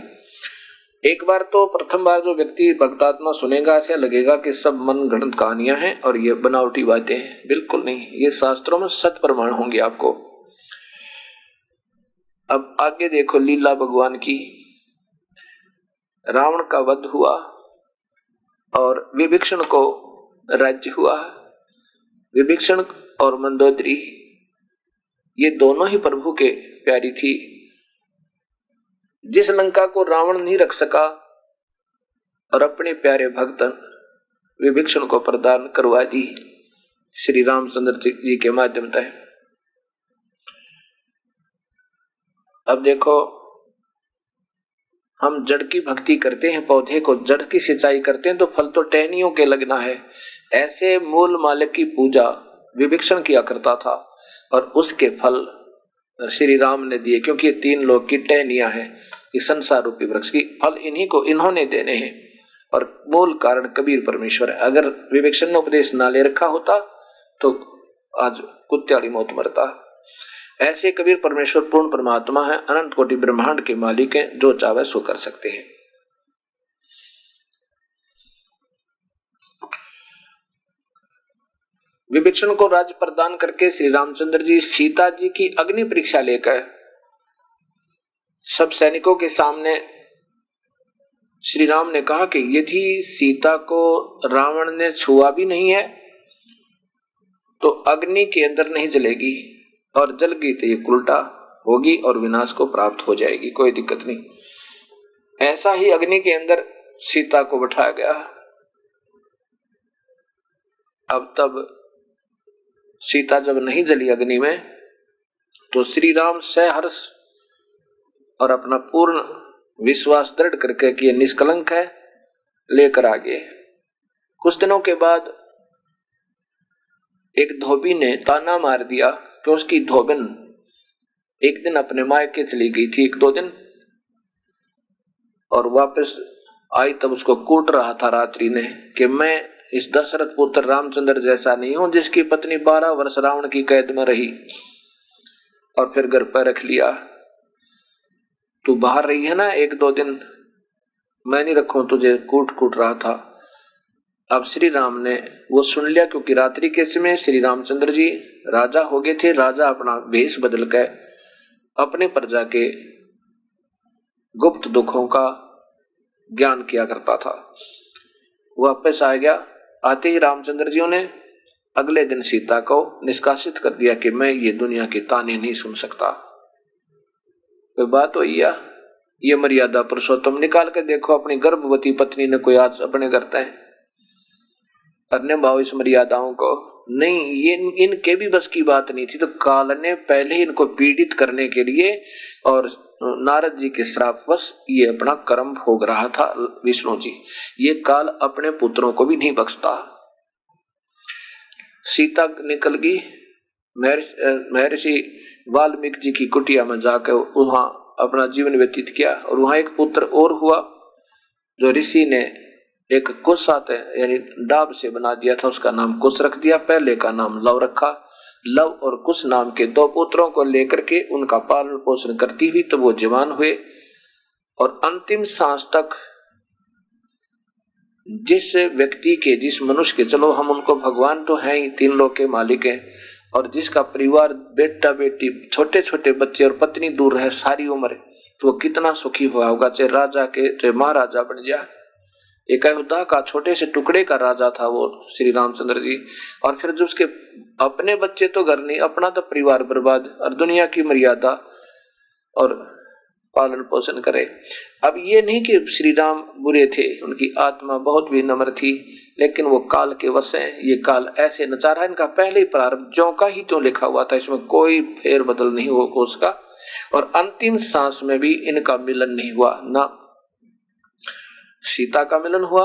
एक बार तो प्रथम बार जो व्यक्ति भक्तात्मा सुनेगा ऐसा लगेगा कि सब मन गढ़ंत कहानियां हैं और ये बनावटी बातें हैं। बिल्कुल नहीं, ये शास्त्रों में सत्य प्रमाण होंगे आपको। अब आगे देखो लीला भगवान की। रावण का वध हुआ और विभीषण को राज्य हुआ। विभीषण और मंदोदरी ये दोनों ही प्रभु के प्यारी थी। जिस लंका को रावण नहीं रख सका और अपने प्यारे भक्त विभीषण को प्रदान करवा दी श्री रामचंद्र जी के माध्यम से। अब देखो, हम जड़ की भक्ति करते हैं, पौधे को जड़ की सिंचाई करते हैं तो फल तो टहनियों के लगना है। ऐसे मूल मालिक की पूजा विभीषण किया करता था और उसके फल श्री राम ने दिए, क्योंकि ये 3 लोग की टहनियां हैं। इस संसार रूपी वृक्ष की फल इन्होंने देने हैं और मूल कारण कबीर परमेश्वर है। अगर विभीषण ने उपदेश ना ले रखा होता तो आज कुत्ते मौत मरता। ऐसे कबीर परमेश्वर पूर्ण परमात्मा है, अनंत कोटि ब्रह्मांड के मालिक हैं, जो चाहे सो कर सकते हैं। विभीषण को राज्य प्रदान करके श्री रामचंद्र जी सीता जी की अग्नि परीक्षा लेकर सब सैनिकों के सामने श्री राम ने कहा कि यदि सीता को रावण ने छुआ भी नहीं है तो अग्नि के अंदर नहीं जलेगी, और जल गई तो ये उल्टा होगी और विनाश को प्राप्त हो जाएगी, कोई दिक्कत नहीं। ऐसा ही अग्नि के अंदर सीता को बैठाया गया अब तब सीता जब नहीं जली अग्नि में तो श्री राम सहर्ष और अपना पूर्ण विश्वास दृढ़ करके कि ये निष्कलंक है लेकर आ गए। कुछ दिनों के बाद एक धोबी ने ताना मार दिया कि उसकी धोबिन एक दिन अपने मायके चली गई थी 1-2 दिन, और वापस आई तब उसको कूट रहा था रात्रि ने कि मैं इस दशरथ पुत्र रामचंद्र जैसा नहीं हूं जिसकी पत्नी 12 वर्ष रावण की कैद में रही और फिर घर पर रख लिया। तू बाहर रही है ना 1-2 दिन, मैं नहीं रखूं तुझे, कूट रहा था। अब श्री राम ने वो सुन लिया, क्योंकि रात्रि के समय श्री रामचंद्र जी राजा हो गए थे। राजा अपना भेष बदल कर अपने प्रजा के गुप्त दुखों का ज्ञान किया करता था। वापस आ गया। आते ही रामचंद्र जी ने अगले दिन सीता को निष्कासित कर दिया कि मैं ये दुनिया के ताने नहीं सुन सकता। कोई बात हुई या ये मर्यादा पुरुषोत्तम निकाल के देखो, अपनी गर्भवती पत्नी ने कोई आज अपने करता है करने भाव इस मर्यादाओं को नहीं, ये इनके भी बस की बात नहीं थी। तो काल ने पहले ही इनको पीड़ित करने के लिए और नारद जी के श्रापवश ये अपना कर्म भोग रहा था। विष्णु जी ये काल अपने पुत्रों को भी नहीं बख्शता। सीता निकल गई, महर्षि वाल्मीकि जी की कुटिया में जाकर वहां अपना जीवन व्यतीत किया। और वहां एक पुत्र और हुआ जो ऋषि ने एक कुश आते यानी डाब से बना दिया था, उसका नाम कुश रख दिया। पहले का नाम लव रखा। लव और कुश नाम के 2 पुत्रों को लेकर के उनका पालन पोषण करती हुई तो वो जवान हुए और अंतिम सांस तक जिस व्यक्ति के, जिस मनुष्य के, चलो हम उनको भगवान तो हैं ही, 3 लोक के मालिक हैं, और जिसका परिवार बेटा बेटी छोटे छोटे बच्चे और पत्नी दूर रहे सारी उम्र, तो वो कितना सुखी हुआ होगा। चाहे राजा के चाहे महाराजा बन जाए। एक अयोध्या का छोटे से टुकड़े का राजा था वो श्री रामचंद्र जी, और फिर जो उसके अपने बच्चे तो घर नहीं, अपना तो परिवार बर्बाद, और दुनिया की मर्यादा और पालन पोषण करे। अब ये नहीं कि श्री राम बुरे थे, उनकी आत्मा बहुत भी नम्र थी, लेकिन वो काल के वश हैं। ये काल ऐसे नचा रहा है, इनका पहले ही प्रारंभ ज्यों का ही तो लिखा हुआ था, इसमें कोई फेर बदल नहीं हो उसका। और अंतिम सांस में भी इनका मिलन नहीं हुआ, ना सीता का मिलन हुआ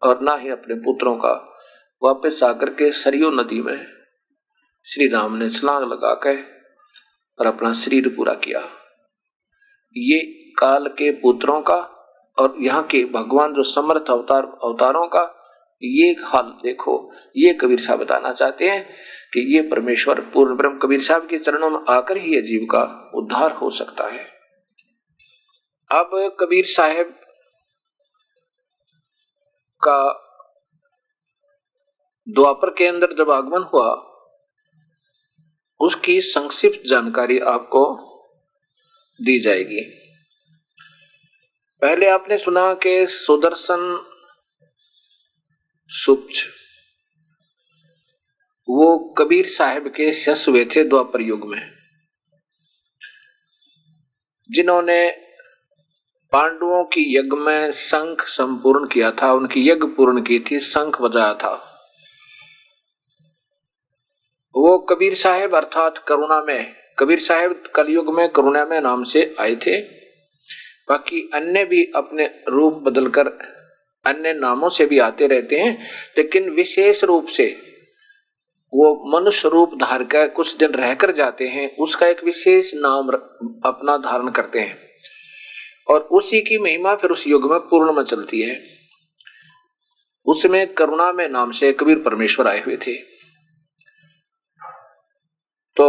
और ना ही अपने पुत्रों का। वापस आकर के सरयू नदी में श्री राम ने छलांग लगा के और अपना शरीर पूरा किया। ये काल के पुत्रों का और यहाँ के भगवान जो समर्थ अवतारों का ये हाल देखो। ये कबीर साहब बताना चाहते हैं कि ये परमेश्वर पूर्ण ब्रह्म कबीर साहब के चरणों में आकर ही ये जीव का उद्धार हो सकता है। अब कबीर साहब का द्वापर के अंदर जब आगमन हुआ, उसकी संक्षिप्त जानकारी आपको दी जाएगी। पहले आपने सुना कि सुदर्शन सुप्त वो कबीर साहब के शिष्य हुए थे द्वापर युग में, जिन्होंने पांडवों की यज्ञ में शंख संपूर्ण किया था, उनकी यज्ञ पूर्ण की थी, शंख बजाया था। वो कबीर साहब अर्थात करुणा में, कबीर साहब कलयुग में करुणा में नाम से आए थे। बाकी अन्य भी अपने रूप बदलकर अन्य नामों से भी आते रहते हैं, लेकिन विशेष रूप से वो मनुष्य रूप धार कर कुछ दिन रहकर जाते हैं, उसका एक विशेष नाम अपना धारण करते हैं और उसी की महिमा फिर उस युग में पूर्ण में चलती है। उसमें करुणा में नाम से कबीर परमेश्वर आए हुए थे। तो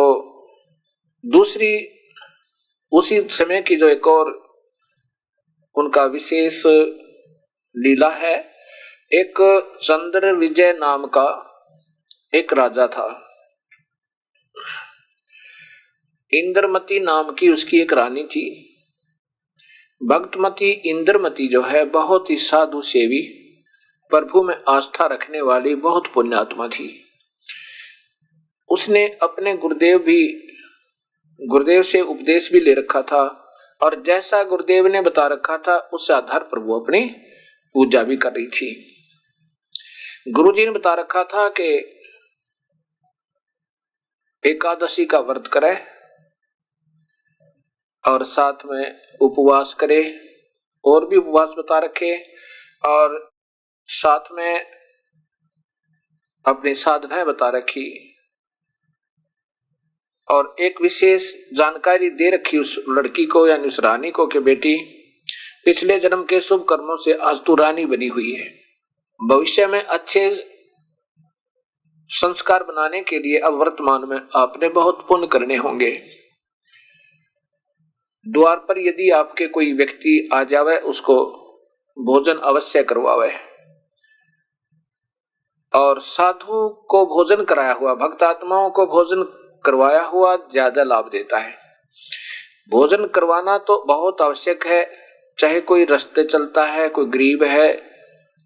दूसरी उसी समय की जो एक और उनका विशेष लीला है, एक चंद्र विजय नाम का एक राजा था। इंद्रमती नाम की उसकी एक रानी थी। भक्तमती इंद्रमती जो है बहुत ही साधु सेवी, प्रभु में आस्था रखने वाली बहुत पुण्यात्मा थी। उसने अपने गुरुदेव से उपदेश भी ले रखा था और जैसा गुरुदेव ने बता रखा था उस आधार पर वो अपनी पूजा भी कर रही थी। गुरुजी ने बता रखा था कि एकादशी का व्रत करे और साथ में उपवास करे, और भी उपवास बता रखे, और साथ में अपनी साधनाएं बता रखी, और एक विशेष जानकारी दे रखी उस लड़की को यानी उस रानी को कि बेटी पिछले जन्म के शुभ कर्मों से आज तू रानी बनी हुई है, भविष्य में अच्छे संस्कार बनाने के लिए अब वर्तमान में आपने बहुत पुण्य करने होंगे। द्वार पर यदि आपके कोई व्यक्ति आ जावे उसको भोजन अवश्य करवावे, और साधु को भोजन कराया हुआ, भक्त आत्माओं को भोजन करवाया हुआ ज्यादा लाभ देता है। भोजन करवाना तो बहुत आवश्यक है, चाहे कोई रास्ते चलता है, कोई गरीब है,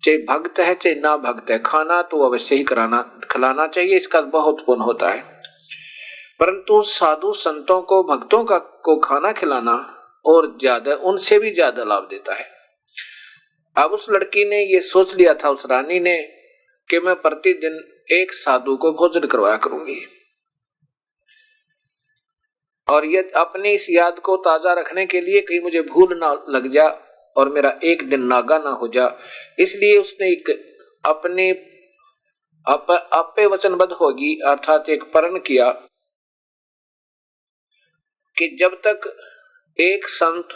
चाहे भक्त है चाहे ना भक्त है, खाना तो अवश्य ही खिलाना चाहिए, इसका बहुत पुण्य होता है। परंतु साधु संतों को, भक्तों को खाना खिलाना और ज्यादा, उनसे भी ज्यादा लाभ देता है। अब उस लड़की ने ये सोच लिया था, उस रानी ने, कि मैं प्रतिदिन एक साधु को भोजन करवाया करूंगी, और ये अपनी इस याद को ताजा रखने के लिए कहीं मुझे भूल ना लग जा और मेरा एक दिन नागा ना हो जा, इसलिए उसने एक अपने आपे वचनबद्ध होगी, अर्थात एक प्रण किया कि जब तक एक संत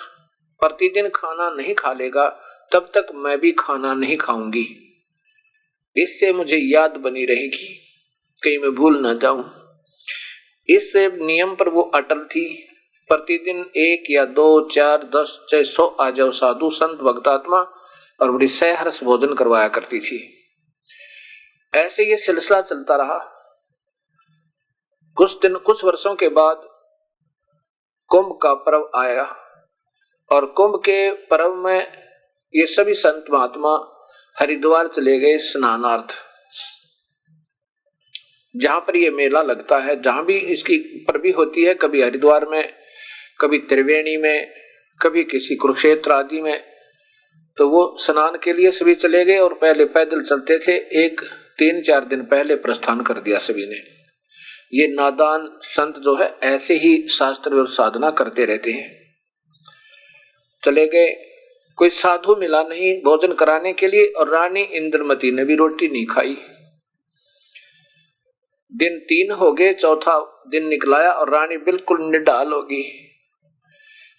प्रतिदिन खाना नहीं खा लेगा तब तक मैं भी खाना नहीं खाऊंगी, इससे मुझे याद बनी रहेगी, कहीं मैं भूल ना जाऊं। इस नियम पर वो अटल थी। प्रतिदिन 1 या 2, 4, 10 चाहे 100 आ जाओ साधु संत भक्तात्मा, और बड़ी सहर्ष भोजन करवाया करती थी। ऐसे ये सिलसिला चलता रहा। कुछ वर्षों के बाद कुंभ का पर्व आया, और कुंभ के पर्व में ये सभी संत महात्मा हरिद्वार चले गए स्नानार्थ। जहां पर ये मेला लगता है, जहां भी इसकी पर्वी होती है, कभी हरिद्वार में, कभी त्रिवेणी में, कभी किसी कुरुक्षेत्र आदि में, तो वो स्नान के लिए सभी चले गए, और पहले पैदल चलते थे, 3-4 दिन पहले प्रस्थान कर दिया सभी ने। ये नादान संत जो है ऐसे ही शास्त्र और साधना करते रहते हैं। चले गए, कोई साधु मिला नहीं भोजन कराने के लिए, और रानी इंद्रमती ने भी रोटी नहीं खाई। दिन 3 हो गए, चौथा दिन निकलाया और रानी बिल्कुल निढाल होगी।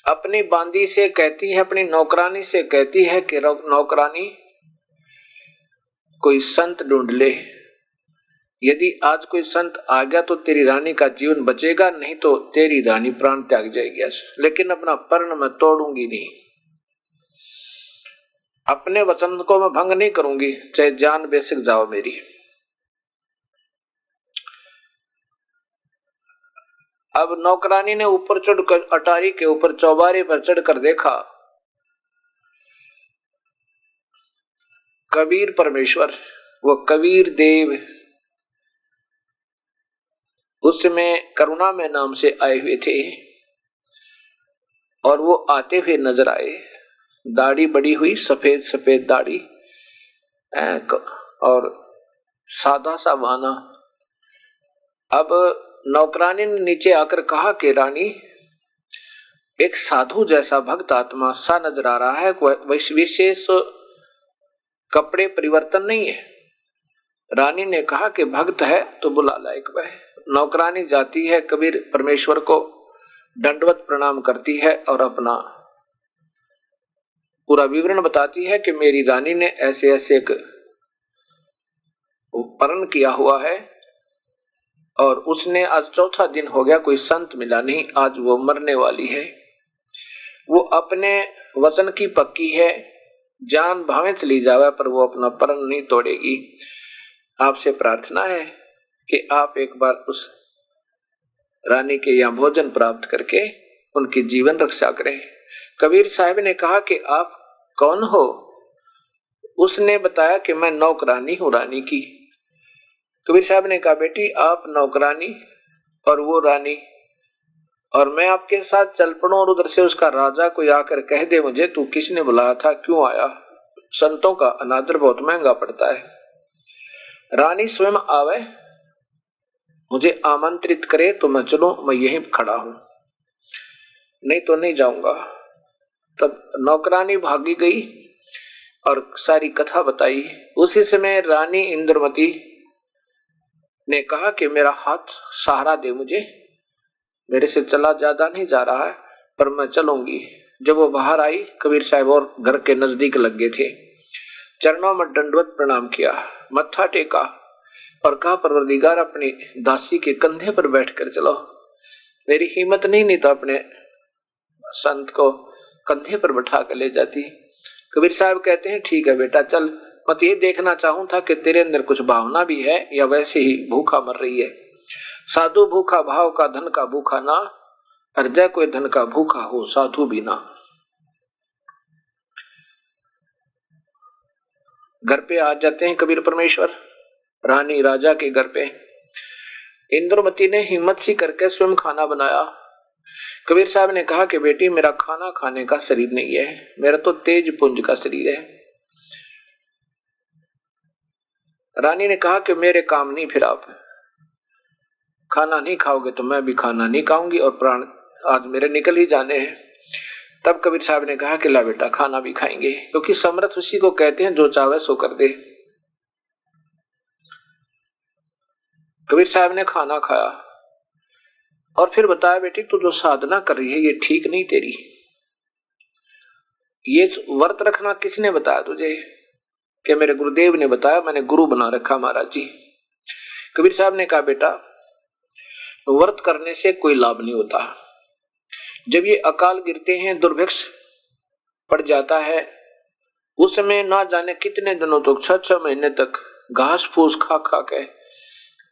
अपनी बांदी से कहती है, अपनी नौकरानी से कहती है कि नौकरानी कोई संत ढूंढ ले, यदि आज कोई संत आ गया तो तेरी रानी का जीवन बचेगा, नहीं तो तेरी रानी प्राण त्याग जाएगी। लेकिन अपना प्रण मैं तोड़ूंगी नहीं, अपने वचन को मैं भंग नहीं करूंगी, चाहे जान बेसिक जाओ मेरी। अब नौकरानी ने ऊपर चढ़कर, अटारी के ऊपर चौबारे पर चढ़कर देखा, कबीर परमेश्वर, वो कबीर देव उसमें करुणा में नाम से आए हुए थे, और वो आते हुए नजर आए। दाढ़ी बड़ी हुई, सफेद सफेद दाढ़ी, और सादा सा बाना। अब नौकरानी ने नीचे आकर कहा कि रानी, एक साधु जैसा भक्त आत्मा सा नजर आ रहा है, कोई विशेष कपड़े परिवर्तन नहीं है। रानी ने कहा कि भक्त है तो बुला ला एक बार। नौकरानी जाती है, कबीर परमेश्वर को दंडवत प्रणाम करती है और अपना पूरा विवरण बताती है कि मेरी रानी ने ऐसे ऐसे एक प्रण किया हुआ है, और उसने आज चौथा दिन हो गया, कोई संत मिला नहीं, आज वो मरने वाली है। वो अपने वचन की पक्की है, जान भावे चली जावे पर वो अपना प्रण नहीं तोड़ेगी। आपसे प्रार्थना है कि आप एक बार उस रानी के यहाँ भोजन प्राप्त करके उनकी जीवन रक्षा करें। कबीर साहब ने कहा कि आप कौन हो? उसने बताया कि मैं नौकरानी हूँ रानी की। कबीर साहब ने कहा, बेटी आप नौकरानी और वो रानी, और मैं आपके साथ चल पड़ूं और उधर से उसका राजा कोई आकर कह दे मुझे तू किसने बुलाया था, क्यों आया। संतों का अनादर बहुत महंगा पड़ता है। रानी स्वयं आवे, मुझे आमंत्रित करे तो मैं चलूं, मैं यहीं खड़ा हूं, नहीं तो नहीं जाऊंगा। तब नौकरानी भागी गई और सारी कथा बताई। उसी समय रानी इंद्रमती ने कहा कि मेरा हाथ सहारा दे, मुझे मेरे से चला ज्यादा नहीं जा रहा है, पर मैं चलूंगी। जब वो बाहर आई, कबीर साहब और घर के नजदीक लग गए थे। चरणों में दंडवत प्रणाम किया, मत्था टेका और कहा, परवरदिगार अपनी दासी के कंधे पर बैठकर चलो। मेरी हिम्मत नहीं तो अपने संत को कंधे पर बैठा कर ले जाती। कबीर साहब कहते हैं, ठीक है बेटा चल, मैं ये देखना चाहूं था कि तेरे अंदर कुछ भावना भी है या वैसे ही भूखा मर रही है। साधु भूखा भाव का, धन का भूखा ना, अर्जय कोई धन का भूखा हो साधु भी ना। घर पे आ जाते हैं कबीर परमेश्वर, रानी राजा के घर पे। इंद्रमती ने हिम्मत सी करके स्वयं खाना बनाया। कबीर साहब ने कहा कि बेटी मेरा खाना खाने का शरीर नहीं है, मेरा तो तेज पुंज का शरीर है। रानी ने कहा कि मेरे काम नहीं, फिर आप खाना नहीं खाओगे तो मैं भी खाना नहीं खाऊंगी और प्राण आज मेरे निकल ही जाने हैं। तब कबीर साहब ने कहा कि ला बेटा खाना भी खाएंगे, क्योंकि समर्थ उसी को कहते हैं जो चाहे सो कर दे। कबीर साहब ने खाना खाया और फिर बताया, बेटी तू जो साधना कर रही है ये ठीक नहीं तेरी। ये व्रत रखना किसने बताया तुझे? कि मेरे गुरुदेव ने बताया, मैंने गुरु बना रखा महाराज जी। कबीर साहब ने कहा, बेटा व्रत करने से कोई लाभ नहीं होता। जब ये अकाल गिरते हैं, दुर्भिक्ष पड़ जाता है, उसमें ना जाने कितने दिनों तक, 6-6 महीने तक घास फूस खा खा के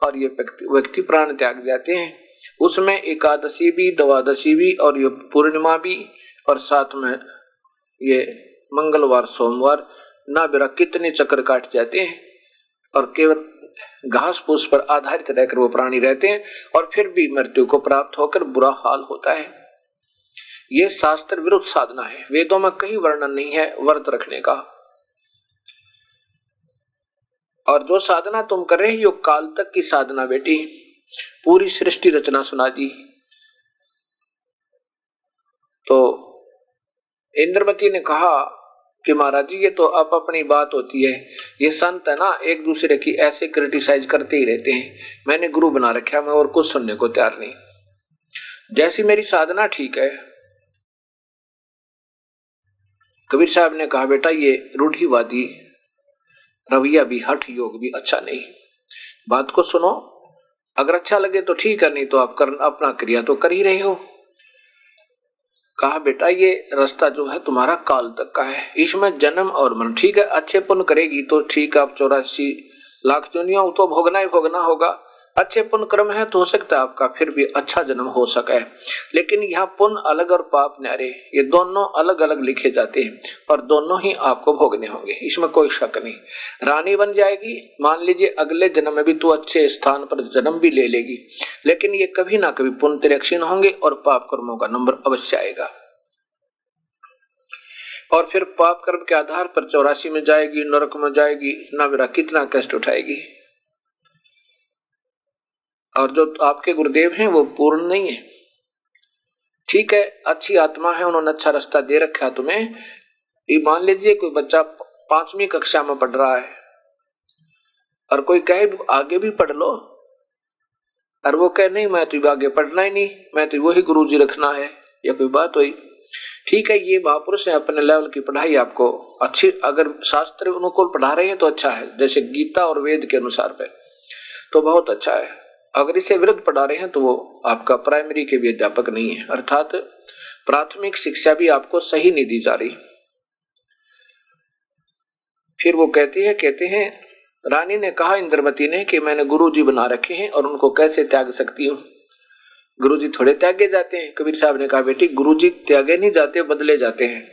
और ये व्यक्ति प्राण त्याग जाते हैं। उसमें एकादशी भी, द्वादशी भी और ये पूर्णिमा भी और साथ में ये मंगलवार सोमवार ना बेरा कितने चक्कर काट जाते हैं और केवल घास फूस पर आधारित रहकर वो प्राणी रहते हैं और फिर भी मृत्यु को प्राप्त होकर बुरा हाल होता है। ये शास्त्र विरुद्ध साधना है। वेदों में कहीं वर्णन नहीं है व्रत रखने का। और जो साधना तुम कर रहे हो काल तक की साधना बेटी, पूरी सृष्टि रचना सुना दी। तो इंद्रमती ने कहा कि महाराज जी ये तो आप अपनी बात होती है, ये संत है ना एक दूसरे की ऐसे क्रिटिसाइज करते ही रहते हैं, मैंने गुरु बना रखा, मैं और कुछ सुनने को तैयार नहीं। जैसी मेरी साधना ठीक है। कबीर साहब ने कहा, बेटा ये रूढ़िवादी रवैया भी, हठ योग भी अच्छा नहीं, बात को सुनो, अगर अच्छा लगे तो ठीक है, नहीं तो आप अपना क्रिया तो कर ही रहे हो। कहा, बेटा ये रास्ता जो है तुम्हारा काल तक का है, इसमें जन्म और मरण, ठीक है अच्छे पुण्य करेगी तो ठीक, आप 84 लाख जोनियों तो भोगना ही भोगना होगा। अच्छे पुण्य कर्म है तो हो सकता है आपका फिर भी अच्छा जन्म हो सके, लेकिन यहाँ पुण्य अलग और पाप न्यारे, ये दोनों अलग अलग लिखे जाते हैं और दोनों ही आपको भोगने होंगे, इसमें कोई शक नहीं। रानी बन जाएगी, मान लीजिए अगले जन्म में भी तू अच्छे स्थान पर जन्म भी ले लेगी, लेकिन ये कभी ना कभी पुण्य तेरे क्षीण होंगे और पाप कर्मों का नंबर अवश्य आएगा। और फिर पाप कर्म के आधार पर 84 में जाएगी, नरक में जाएगी, ना मेरा कितना कष्ट उठाएगी। और जो आपके गुरुदेव हैं वो पूर्ण नहीं है, ठीक है अच्छी आत्मा है, उन्होंने अच्छा रास्ता दे रखा है तुम्हें। मान लीजिए कोई बच्चा 5वीं कक्षा में पढ़ रहा है और कोई कहे आगे भी पढ़ लो, और वो कहे नहीं मैं तो आगे पढ़ना ही नहीं, मैं तो वही गुरुजी रखना है, या कोई बात हुई। ठीक है ये महापुरुष है, अपने लेवल की पढ़ाई आपको अच्छी, अगर शास्त्र अनुकूल पढ़ा रहे हैं तो अच्छा है, जैसे गीता और वेद के अनुसार पे तो बहुत अच्छा है। अगर इसे विरुद्ध पढ़ा रहे हैं तो वो आपका प्राइमरी के भी अध्यापक नहीं है, अर्थात प्राथमिक शिक्षा भी आपको सही नहीं दी जा रही। फिर वो कहते हैं रानी ने कहा इंद्रमती ने कि मैंने गुरुजी बना रखे हैं और उनको कैसे त्याग सकती हूँ, गुरुजी थोड़े त्यागे जाते हैं। कबीर साहब ने कहा, बेटी गुरुजी त्यागे नहीं जाते, बदले जाते हैं।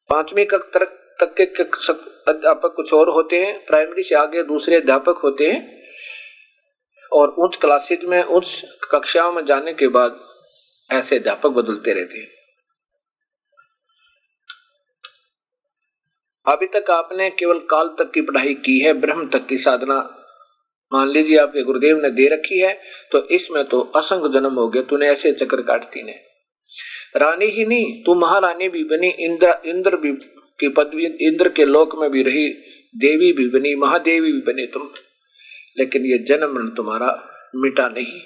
5वीं तक के अध्यापक कुछ और होते हैं, प्राइमरी से आगे दूसरे अध्यापक होते हैं, और उच्च क्लासेज में उच्च कक्षाओं में जाने के बाद ऐसे अध्यापक बदलते रहते हैं। अभी तक आपने केवल काल तक की पढ़ाई की है, ब्रह्म तक की साधना मान लीजिए आपके गुरुदेव ने दे रखी है, तो इसमें तो असंख्य जन्म हो गए, तूने ऐसे चक्कर काटती ने। रानी ही नहीं, तू महारानी भी बनी, इंद्र भी की पदवी, इंद्र के लोक में भी रही, देवी भी बनी, महादेवी भी बनी तुम, लेकिन ये जन्म मरण तुम्हारा मिटा नहीं।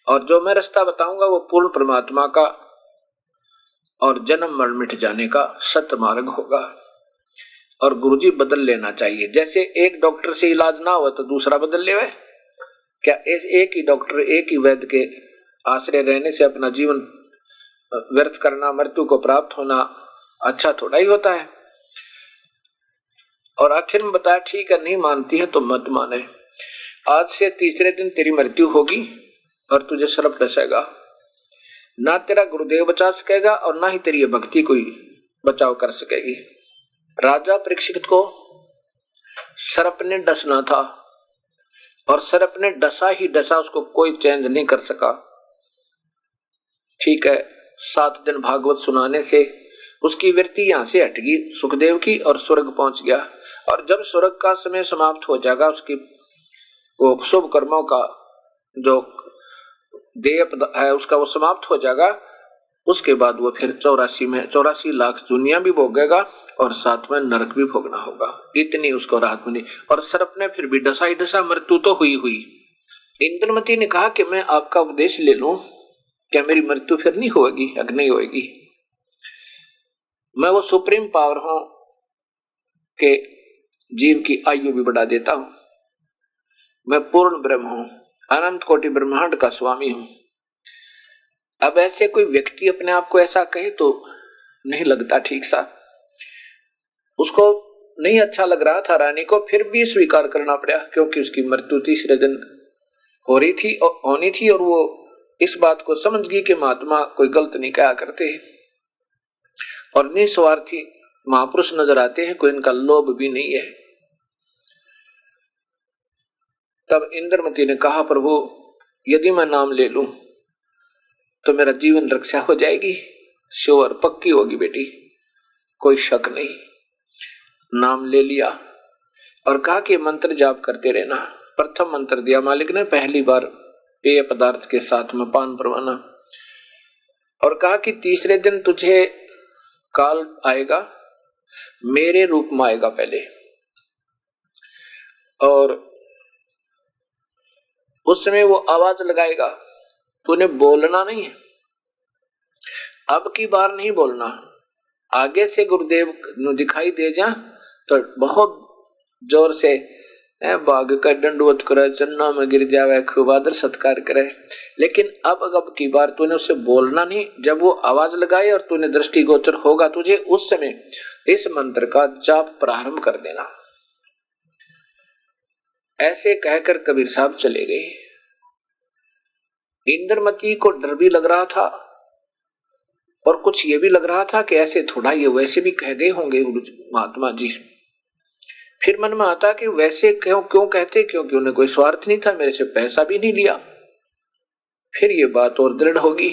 और जो मैं रास्ता बताऊंगा वो पूर्ण परमात्मा का और जन्म मरण मिट जाने का सत्य मार्ग होगा। और गुरुजी बदल लेना चाहिए। जैसे एक डॉक्टर से इलाज ना हो तो दूसरा बदल ले, क्या एक ही डॉक्टर एक ही वैद्य के आश्रय रहने से अपना जीवन व्यर्थ करना, मृत्यु को प्राप्त होना अच्छा थोड़ा ही होता है। और आखिर में बताया ठीक है, नहीं मानती है तो मत माने, आज से तीसरे दिन तेरी मृत्यु होगी और तुझे सर्प डसेगा, ना तेरा गुरुदेव बचा सकेगा और ना ही तेरी भक्ति कोई बचाव कर सकेगी। राजा परीक्षित को सर्प ने डसना था और सर्प ने डसा ही डसा, उसको कोई चेंज नहीं कर सका। ठीक है, 7 दिन भागवत सुनाने से उसकी वृत्ति यहां से हट गई सुखदेव की और स्वर्ग पहुंच गया। और जब स्वर्ग का समय समाप्त हो जाएगा, उसकी वो शुभ कर्मों का जो देय है उसका वो समाप्त हो जाएगा, उसके बाद वो फिर 84 लाख दुनिया भी भोगेगा और साथ में नरक भी भोगना होगा। इतनी उसको राहत मिली। और सर्प ने फिर भी डसा ही डसा, मृत्यु तो हुई। इंद्रमती ने कहा कि मैं आपका उपदेश ले लूं, क्या मेरी मृत्यु फिर नहीं होगी? अगर नहीं होगी, मैं वो सुप्रीम पावर हूं कि जीव की आयु भी बढ़ा देता हूं। मैं पूर्ण ब्रह्म हूं, अनंत कोटि ब्रह्मांड का स्वामी हूं। अब ऐसे कोई व्यक्ति अपने आप को ऐसा कहे तो नहीं लगता ठीक सा, उसको नहीं अच्छा लग रहा था रानी को, फिर भी स्वीकार करना पड़ा क्योंकि उसकी मृत्यु तीसरे दिन होनी थी और वो इस बात को समझ गई कि महात्मा कोई गलत नहीं कहा करते और निस्वार्थी महापुरुष नजर आते हैं, कोई इनका लोभ भी नहीं है। तब इंद्रमती ने कहा, प्रभु यदि मैं नाम ले लूं तो मेरा जीवन रक्षा हो जाएगी, श्योर पक्की होगी बेटी, कोई शक नहीं। नाम ले लिया और कहा कि मंत्र जाप करते रहना। प्रथम मंत्र दिया मालिक ने, पहली बार पेय पदार्थ के साथ में पान परवाना, और कहा कि तीसरे दिन तुझे काल आएगा, मेरे रूप में आएगा पहले, और उस समय वो आवाज लगाएगा, तूने बोलना नहीं है, अब की बार नहीं बोलना, आगे से गुरुदेव दिखाई दे जा तो बहुत जोर से बाघ का दंडवत करे, चन्ना में गिर जावे, खूब आदर सत्कार करे, लेकिन अब की बार तूने उससे बोलना नहीं। जब वो आवाज लगाए और तूने दृष्टिगोचर होगा तुझे, उस समय इस मंत्र का जाप प्रारंभ कर देना। ऐसे कहकर कबीर साहब चले गए। इंद्रमती को डर भी लग रहा था और कुछ ये भी लग रहा था कि ऐसे थोड़ा ये वैसे भी कह गए होंगे महात्मा जी। फिर मन में आता कि वैसे क्यों कहते, क्योंकि उन्हें कोई स्वार्थ नहीं था, मेरे से पैसा भी नहीं लिया। फिर ये बात और दृढ़ होगी।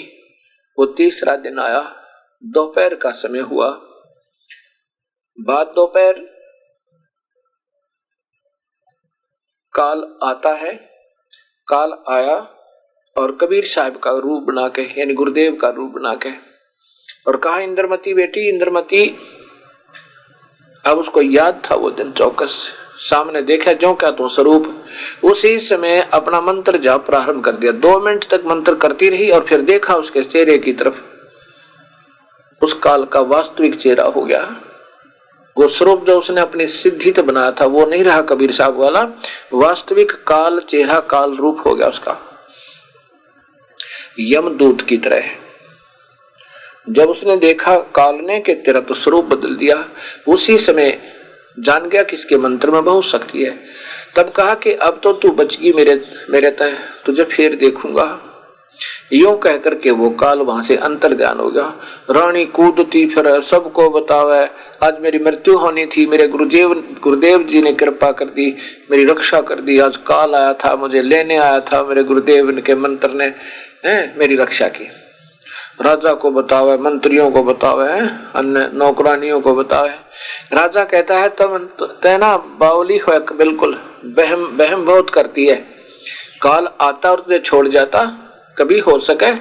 वो तीसरा दिन आया, दोपहर का समय हुआ, बाद दोपहर काल आता है। काल आया और कबीर साहब का रूप बना के, यानी गुरुदेव का रूप बना के, और कहा, इंद्रमती बेटी, इंद्रमती। अब उसको याद था वो दिन चौकस, सामने देखा जो क्या तो स्वरूप। उसी समय अपना मंत्र जाप प्रारंभ कर दिया। 2 मिनट तक मंत्र करती रही और फिर देखा उसके चेहरे की तरफ, उस काल का वास्तविक चेहरा हो गया। वो स्वरूप जो उसने अपनी सिद्धि तो बनाया था वो नहीं रहा कबीर साहब वाला, वास्तविक काल चेहरा, काल रूप हो गया उसका, यमदूत की तरह। जब उसने देखा काल ने कि तेरा तो स्वरूप बदल दिया, उसी समय जान गया कि इसके मंत्र में बहुत शक्ति है। तब कहा कि अब तो तू बच गई मेरे तय, तुझे फिर देखूंगा। यूं कहकर के वो काल वहां से अंतर्ध्यान हो गया। रानी कूदती फिर सबको बतावे, आज मेरी मृत्यु होनी थी, मेरे गुरुदेव जी ने कृपा कर दी, मेरी रक्षा कर दी। आज काल आया था, मुझे लेने आया था, मेरे गुरुदेव के मंत्र ने मेरी रक्षा की। राजा को बतावे, मंत्रियों को बतावे, अन्य नौकरानियों को बतावे। राजा कहता है तब तेना बावली हो, बिल्कुल बहम बहुत करती है, काल आता और तुझे छोड़ जाता, कभी हो सके।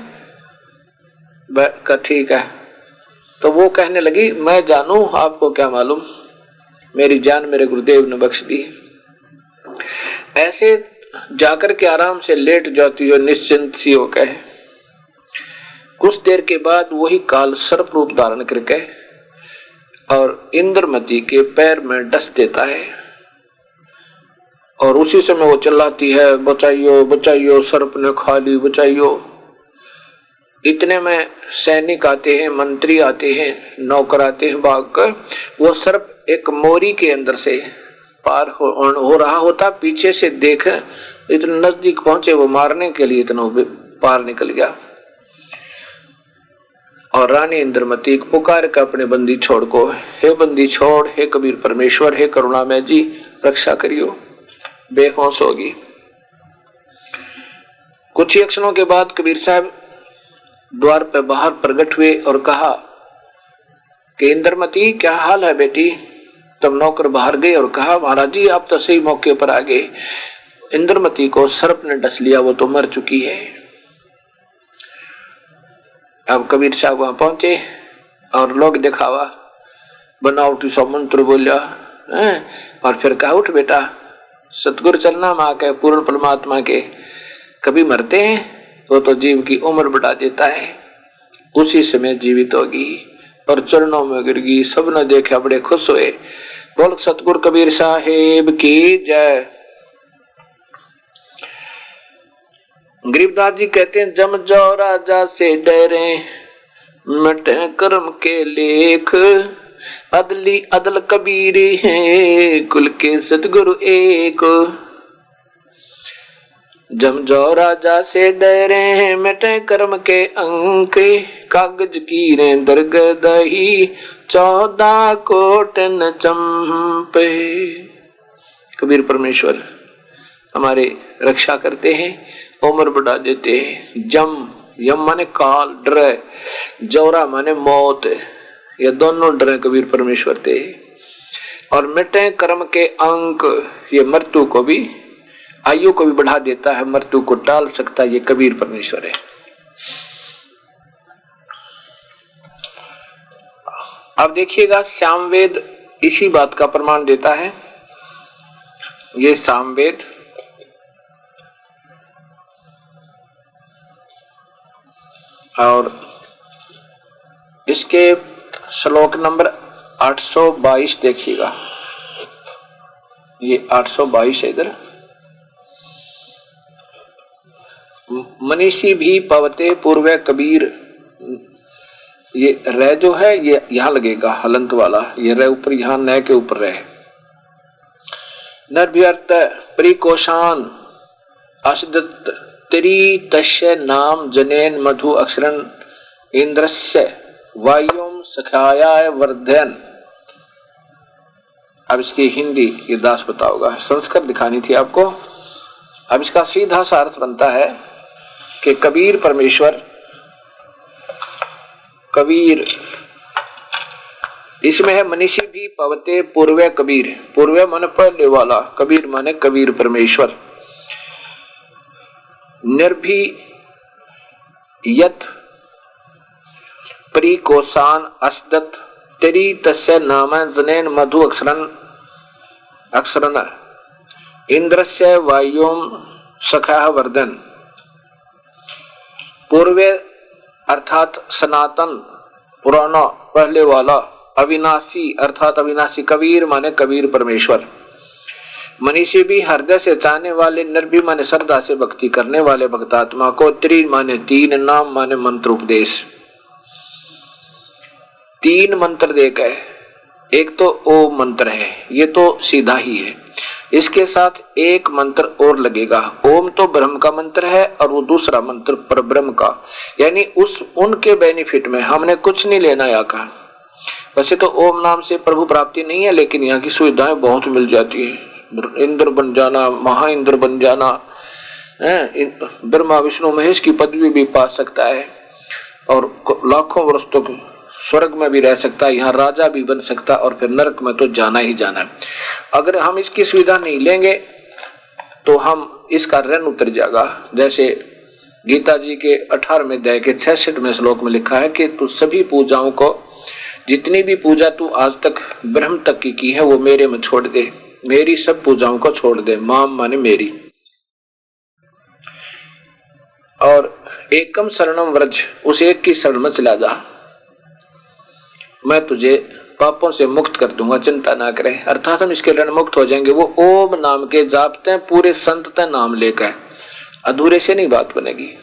ठीक है। तो वो कहने लगी मैं जानू, आपको क्या मालूम, मेरी जान मेरे गुरुदेव ने बख्श दी। ऐसे जाकर के आराम से लेट जाती हो निश्चिंत सी हो कहे। कुछ देर के बाद वही काल सर्प रूप धारण करके और इंद्रमती के पैर में डस देता है और उसी समय वो चिल्लाती है बचाइयो बचाइयो, सर्प ने खा ली, बचाइयो। इतने में सैनिक आते हैं, मंत्री आते हैं, नौकर आते हैं भागकर। वो सर्प एक मोरी के अंदर से पार हो रहा होता, पीछे से देख इतने नजदीक पहुंचे वो मारने के लिए, इतना पार निकल गया। और रानी इंद्रमती पुकार का अपने बंदी छोड़ को, हे बंदी छोड़, हे कबीर परमेश्वर, हे करुणामय जी रक्षा करियो। बेहोश होगी। कुछ ही क्षणों के बाद कबीर साहब द्वार पर बाहर प्रकट हुए और कहा कि इंद्रमती क्या हाल है बेटी। तब नौकर बाहर गए और कहा महाराज जी आप तो सही मौके पर आ गए, इंद्रमती को सर्प ने डस लिया, वो तो मर चुकी है। अब कबीर साहब वहां पहुंचे और लोग दिखावा बनावटी सब मंत्र बोलिया और फिर कहा उठ बेटा, सतगुरु चलना माँ के पूर्ण परमात्मा के कभी मरते हैं, वो तो जीव की उम्र बढ़ा देता है। उसी समय जीवित होगी और चरणों में गिर गई। सब ने देखा बड़े खुश हुए। बोल सतगुरु कबीर साहेब की जय। गरीबदास जी कहते हैं जम जाओ राजा से डरे, मिटे कर्म के लेख, अदली अदल कबीरी है, कुल के सतगुरु एक। जम जाओ राजा से डरे, मिटे कर्म के अंक, कागज की रे दरगह दही, 14 कोटन चंपे। कबीर परमेश्वर हमारे रक्षा करते हैं, उम्र बढ़ा देते हैं। जम, यम माने काल, डर, जौरा माने मौत, ये दोनों डर कबीर परमेश्वर थे। और मिटे कर्म के अंक, ये मृत्यु को भी, आयु को भी बढ़ा देता है, मृत्यु को टाल सकता है, ये कबीर परमेश्वर है। अब देखिएगा सामवेद इसी बात का प्रमाण देता है। ये सामवेद और इसके श्लोक नंबर 822 देखिएगा, ये 822 है इधर। मनीषी भी पवते पूर्व कबीर, ये रे जो है ये यहां लगेगा हलंत वाला, ये रे ऊपर यहां न के ऊपर रहे। नरभ्यर्थ परिकोशान अशदत त्रि तस्य नाम जनेन मधु अक्षरन इंद्रस्य वायुम सखायाय वर्धन। अब इसकी हिंदी ये दास बताओगा, संस्कृत दिखानी थी आपको। अब इसका सीधा सा अर्थ बनता है कि कबीर परमेश्वर, कबीर इसमें है मनीषी भी पवते पूर्व कबीर, पूर्व माने पहले वाला, कबीर माने कबीर परमेश्वर। निर्भी यत परिकोशान अस्दत तेरी तस्य नाम जनेन मधु अक्षरन इंद्रस्य वायुम सखा वर्धन। पूर्व अर्थात सनातन, पुराना, पहले वाला, अविनाशी अर्थात अविनाशी, कबीर माने कबीर परमेश्वर। मनीषी भी हृदय से चाहने वाले, निर्भी माने श्रद्धा से भक्ति करने वाले भक्तात्मा को, त्रि माने तीन, नाम माने मंत्र उपदेश। तीन मंत्र देकर, एक तो ओम मंत्र है, ये तो सीधा ही है, इसके साथ एक मंत्र और लगेगा। ओम तो ब्रह्म का मंत्र है और वो दूसरा मंत्र परब्रह्म का, यानी उनके बेनिफिट में हमने कुछ नहीं लेना यहाँ का। वैसे तो ओम नाम से प्रभु प्राप्ति नहीं है, लेकिन यहाँ की सुविधाएं बहुत मिल जाती है। इंद्र बन जाना, महा इंद्र बन जाना, ब्रह्मा विष्णु महेश की पदवी भी पा सकता है। और लाखों वर्ष तक स्वर्ग में भी रह सकता है, यहाँ राजा भी बन सकता है और फिर नरक में तो जाना ही जाना है। अगर हम इसकी सुविधा नहीं लेंगे तो हम इसका ऋण उतर जाएगा। जैसे गीता जी के 18वें अध्याय के 66वें श्लोक में लिखा है कि तू सभी पूजाओं को, जितनी भी पूजा तू आज तक ब्रह्म तक की है वो मेरे में छोड़ दे, मेरी सब पूजाओं को छोड़ दे। माम माने मेरी। और एकम शरणम व्रज, उस एक की शरण में चला जा, मैं तुझे पापों से मुक्त कर दूंगा, चिंता ना करें। अर्थात हम इसके ऋण मुक्त हो जाएंगे। वो ओम नाम के जापते हैं, पूरे संत का नाम लेकर, अधूरे से नहीं बात बनेगी।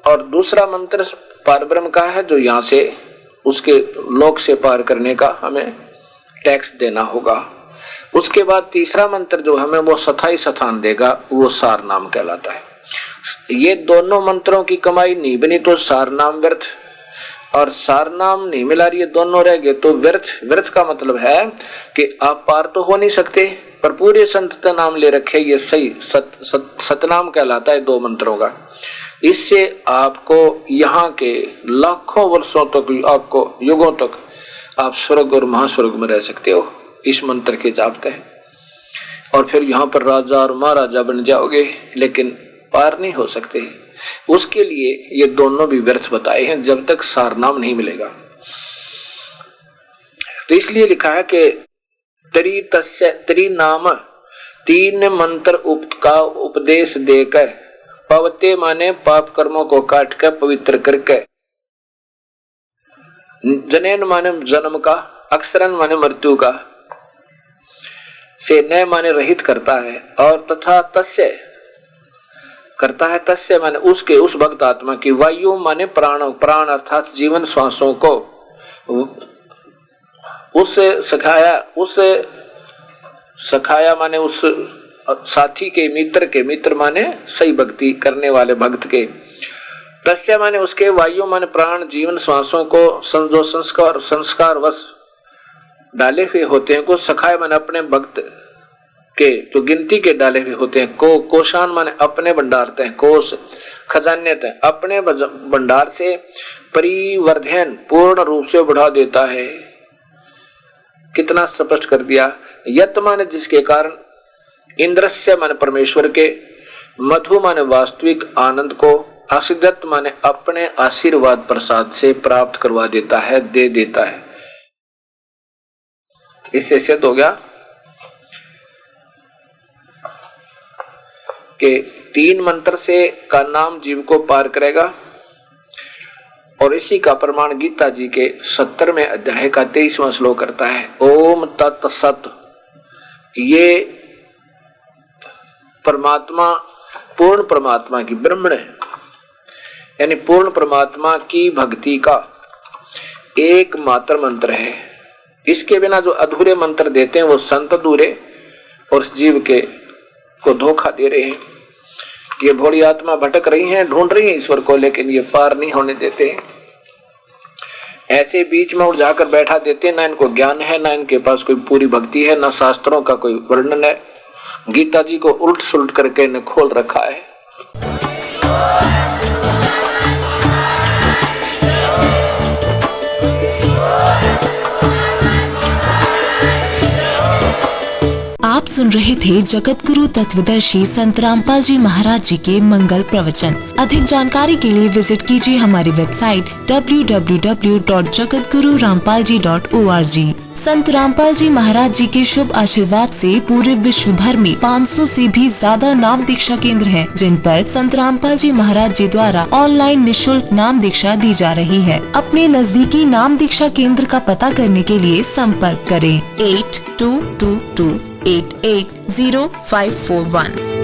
और दूसरा मंत्र पारब्रह्म का है, जो यहाँ से उसके लोक से पार करने का हमें टैक्स देना होगा। उसके बाद तीसरा मंत्र जो हमें वो स्थायी स्थान देगा, वो सार नाम कहलाता है। ये दोनों मंत्रों की कमाई नहीं बनी तो सार नाम व्यर्थ, और सार नाम नहीं मिला रही, ये दोनों रह गए तो व्यर्थ। व्यर्थ का मतलब है कि आप पार तो हो नहीं सकते, पर पूरे संत का नाम ले रखे, ये सही सतनाम कहलाता है दो मंत्रों का। इससे आपको यहाँ के लाखों वर्षों तक, आपको युगों तक आप स्वर्ग और महास्वर्ग में रह सकते हो इस मंत्र के जापते हैं। और फिर यहाँ पर राजा और महाराजा बन जाओगे, लेकिन पार नहीं हो सकते। उसके लिए ये दोनों भी व्यर्थ बताए हैं जब तक सार नाम नहीं मिलेगा। तो इसलिए लिखा है कि त्रि नाम, तीन मंत्र का उपदेश देकर, पवते माने पाप कर्मों को काट कर पवित्र करके, जनेन माने जन्म का, अक्षरन माने मृत्यु का, से न माने रहित करता है, और तथा तस्य करता है, तस्य माने उसके, उस भक्त आत्मा की, वायु माने प्राण, प्राण अर्थात जीवन श्वासों को उससे सखाया माने उस साथी के, मित्र के, मित्र माने सही भक्ति करने वाले भक्त के, तस्य माने उसके, वायु माने प्राण, जीवन श्वासों को जो संस्कार वश डाले हुए होते हैं, को सखाय माने अपने भक्त के जो गिनती के डाले हुए होते हैं, कोशान माने अपने भंडारते हैं, कोश खजाने थे, अपने भंडार से परिवर्धन पूर्ण रूप से बढ़ा देता है। कितना स्पष्ट कर दिया। यत माने जिसके कारण, इंद्रस्य माने परमेश्वर के, मधु माने वास्तविक आनंद को, आशीर्वाद माने अपने आशीर्वाद प्रसाद से प्राप्त करवा देता है, दे देता है। इससे सिद्ध हो गया कि तीन मंत्र से का नाम जीव को पार करेगा। और इसी का प्रमाण गीता जी के 70वें अध्याय का 23वां श्लोक करता है। ओम तत्सत। ये परमात्मा, पूर्ण परमात्मा की, ब्रह्मण यानी पूर्ण परमात्मा की भक्ति का एकमात्र मंत्र है। इसके बिना जो अधूरे मंत्र देते हैं वो संत अधूरे और जीव के को धोखा दे रहे हैं। ये भोली आत्मा भटक रही हैं, ढूंढ रही हैं ईश्वर को, लेकिन ये पार नहीं होने देते हैं। ऐसे बीच में उड़ जाकर बैठा देते हैं, ना इनको ज्ञान है, ना इनके पास कोई पूरी भक्ति है, ना शास्त्रों का कोई वर्णन है। गीता जी को उल्ट सुलट करके इन्हें खोल रखा है। आप सुन रहे थे जगत गुरु तत्वदर्शी संत रामपाल जी महाराज जी के मंगल प्रवचन। अधिक जानकारी के लिए विजिट कीजिए हमारी वेबसाइट www.jagatgururampalji.org। संत रामपाल जी महाराज जी के शुभ आशीर्वाद से पूरे विश्व भर में 500 से भी ज्यादा नाम दीक्षा केंद्र हैं, जिन पर संत रामपाल जी महाराज जी द्वारा ऑनलाइन निःशुल्क नाम दीक्षा दी जा रही है। अपने नजदीकी नाम दीक्षा केंद्र का पता करने के लिए संपर्क करें 8222880541।